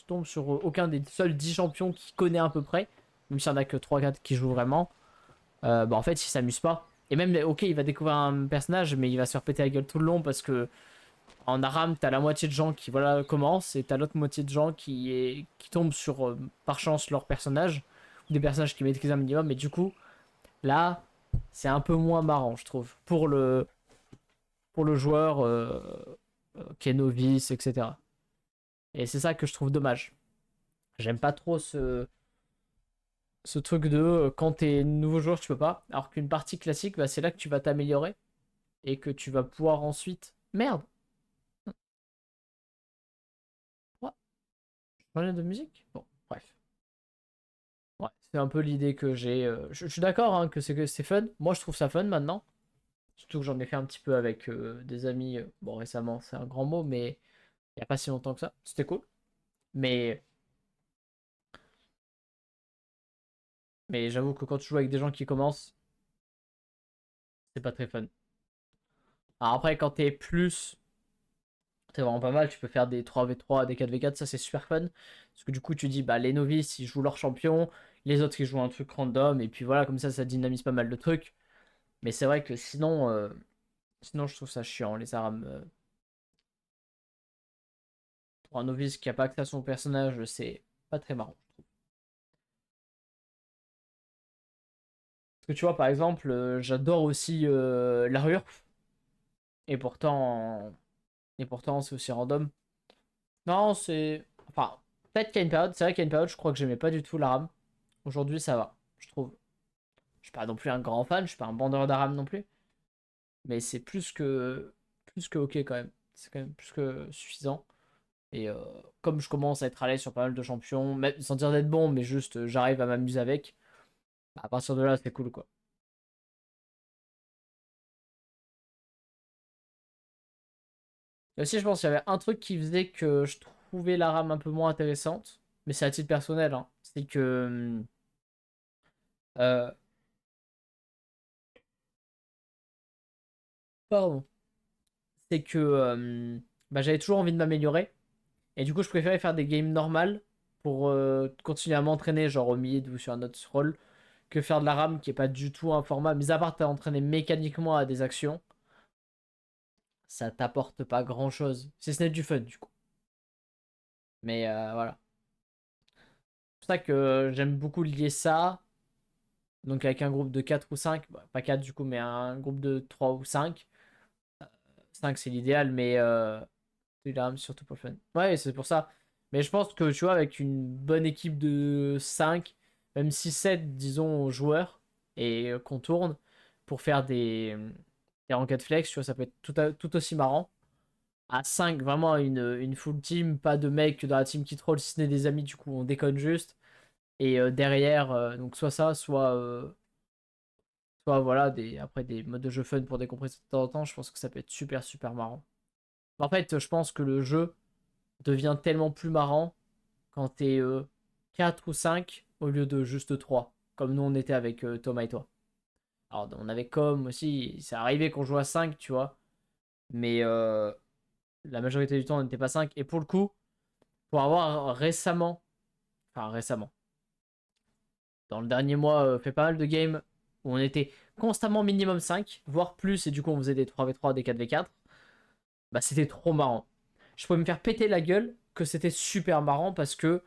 tombe sur aucun des seuls 10 champions qu'il connaît à peu près, même s'il y en a que 3-4 qui jouent vraiment, bah en fait, il s'amuse pas. Et même, ok, il va découvrir un personnage, mais il va se faire péter la gueule tout le long parce que en Aram, t'as la moitié de gens qui voilà commencent et t'as l'autre moitié de gens qui tombent sur par chance leur personnage ou des personnages qui maîtrisent un minimum. Mais du coup, là, c'est un peu moins marrant, je trouve, pour le joueur qui est novice, etc. Et c'est ça que je trouve dommage. J'aime pas trop ce truc de quand t'es nouveau joueur, tu peux pas. Alors qu'une partie classique, bah, c'est là que tu vas t'améliorer et que tu vas pouvoir ensuite. Merde! Ouais, changer de musique? Bon, bref. Ouais, c'est un peu l'idée que j'ai. Je suis d'accord hein, que c'est fun. Moi, je trouve ça fun maintenant. Surtout que j'en ai fait un petit peu avec des amis. Bon, récemment, c'est un grand mot, mais il y a pas si longtemps que ça. C'était cool. Mais, mais j'avoue que quand tu joues avec des gens qui commencent, c'est pas très fun. Alors après, quand t'es plus, c'est vraiment pas mal. Tu peux faire des 3v3, des 4v4, ça c'est super fun. Parce que du coup, tu dis, bah les novices ils jouent leur champion, les autres ils jouent un truc random, et puis voilà, comme ça dynamise pas mal de trucs. Mais c'est vrai que sinon je trouve ça chiant, les ARAM. Pour un novice qui a pas accès à son personnage, c'est pas très marrant. Parce que tu vois, par exemple, j'adore aussi l'armure, et pourtant c'est aussi random. Non, c'est. Enfin, peut-être qu'il y a une période, c'est vrai qu'il y a une période, je crois que j'aimais pas du tout l'ARAM. Aujourd'hui, ça va, je trouve. Je suis pas non plus un grand fan, je suis pas un bandeur d'ARAM non plus. Mais c'est plus que ok quand même. C'est quand même plus que suffisant. Et comme je commence à être à l'aise sur pas mal de champions, même sans dire d'être bon, mais juste j'arrive à m'amuser avec, bah, à partir de là, c'est cool quoi. Et aussi, je pense qu'il y avait un truc qui faisait que je trouvais la RAM un peu moins intéressante, mais c'est à titre personnel, hein. C'est que. euh, pardon. C'est que bah, j'avais toujours envie de m'améliorer. Et du coup, je préférais faire des games normales pour continuer à m'entraîner, genre au mid ou sur un autre rôle, que faire de la RAM qui est pas du tout un format. Mis à part t'es entraîné mécaniquement à des actions, ça t'apporte pas grand chose. Si ce n'est du fun, du coup. Mais voilà. C'est pour ça que j'aime beaucoup lier ça. Donc avec un groupe de 4 ou 5 bah, pas 4 du coup, mais un groupe de 3 ou 5 5 c'est l'idéal, mais c'est la RAM surtout pour le fun. Ouais, c'est pour ça. Mais je pense que tu vois, avec une bonne équipe de 5 même 6 7 disons, joueurs, et qu'on tourne pour faire des ranked flex, tu vois, ça peut être tout aussi marrant. À 5 vraiment une full team, pas de mecs dans la team qui troll, si ce n'est des amis, du coup, on déconne juste. Et derrière, donc soit ça, soit voilà, après des modes de jeu fun pour décompresser de temps en temps, je pense que ça peut être super super marrant. En fait, je pense que le jeu devient tellement plus marrant quand t'es 4 ou 5 au lieu de juste 3 comme nous on était avec Thomas et toi. Alors on avait comme aussi, c'est arrivé qu'on joue à 5 tu vois, mais la majorité du temps on n'était pas 5 et pour le coup, pour avoir récemment, dans le dernier mois, fait pas mal de games où on était constamment minimum 5 voire plus, et du coup on faisait des 3v3, des 4v4, bah c'était trop marrant. Je pouvais me faire péter la gueule que c'était super marrant parce que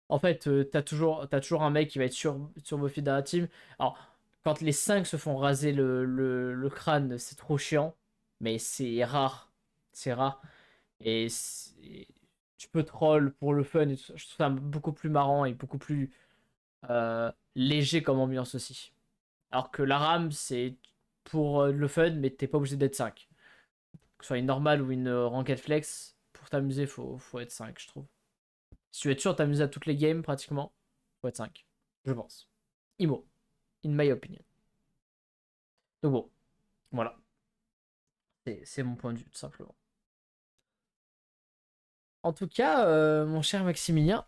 en fait, t'as toujours un mec qui va être sur Buffy dans la team. Alors, quand les 5 se font raser le crâne, c'est trop chiant. Mais c'est rare. C'est rare. Et tu peux troll pour le fun. Et tout ça. Je trouve ça beaucoup plus marrant et beaucoup plus léger comme ambiance aussi. Alors que la rame, c'est pour le fun, mais t'es pas obligé d'être 5. Que ce soit une normale ou une ranked flex, pour t'amuser, faut être 5, je trouve. Si tu veux être sûr de t'amuser à toutes les games, pratiquement, faut être 5. Je pense. Imo, in my opinion. Donc bon, voilà. C'est mon point de vue, tout simplement. En tout cas, mon cher Maximilien,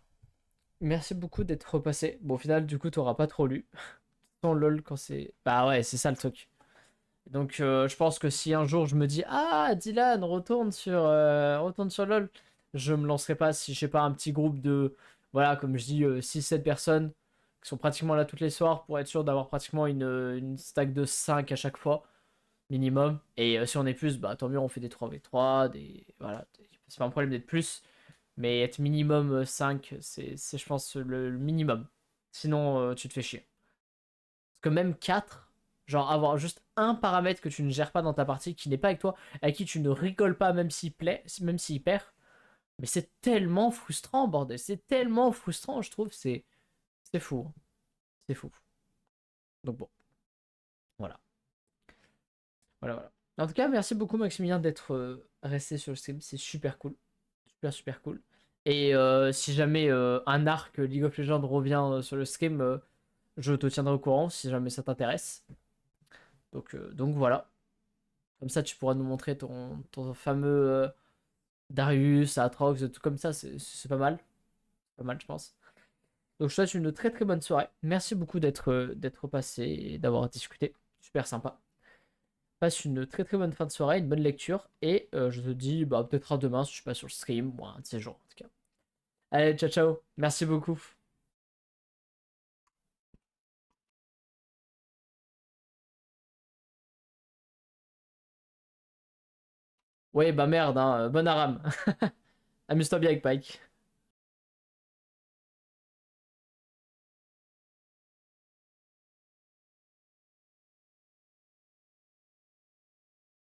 merci beaucoup d'être repassé. Bon, au final, du coup, t'auras pas trop lu. Sans LOL quand c'est... Bah ouais, c'est ça le truc. Donc je pense que si un jour je me dis ah Dylan retourne sur LoL, je me lancerai pas si j'ai pas un petit groupe de voilà comme je dis 6-7 personnes qui sont pratiquement là toutes les soirs pour être sûr d'avoir pratiquement une stack de 5 à chaque fois minimum et si on est plus bah tant mieux on fait des 3v3 des voilà c'est pas un problème d'être plus mais être minimum 5 c'est je pense le minimum sinon tu te fais chier parce que même 4, genre avoir juste un paramètre que tu ne gères pas dans ta partie, qui n'est pas avec toi, avec qui tu ne rigoles pas même s'il perd, mais c'est tellement frustrant, bordel. C'est tellement frustrant, je trouve. C'est fou. Hein. C'est fou. Donc bon, voilà. Voilà, voilà. En tout cas, merci beaucoup Maximilien d'être resté sur le stream. C'est super cool. Super, super cool. Et si jamais un arc League of Legends revient sur le stream, je te tiendrai au courant si jamais ça t'intéresse. Donc voilà. Comme ça, tu pourras nous montrer ton fameux Darius, Atrox, tout comme ça. C'est pas mal. Pas mal, je pense. Donc, je te souhaite une très très bonne soirée. Merci beaucoup d'être passé et d'avoir discuté. Super sympa. Passe une très très bonne fin de soirée, une bonne lecture. Et je te dis bah, peut-être à demain si je suis pas sur le stream ou un de ces jours en tout cas. Allez, ciao ciao. Merci beaucoup. Ouais, bah merde, hein, bonne aram. Amuse-toi bien avec Pike.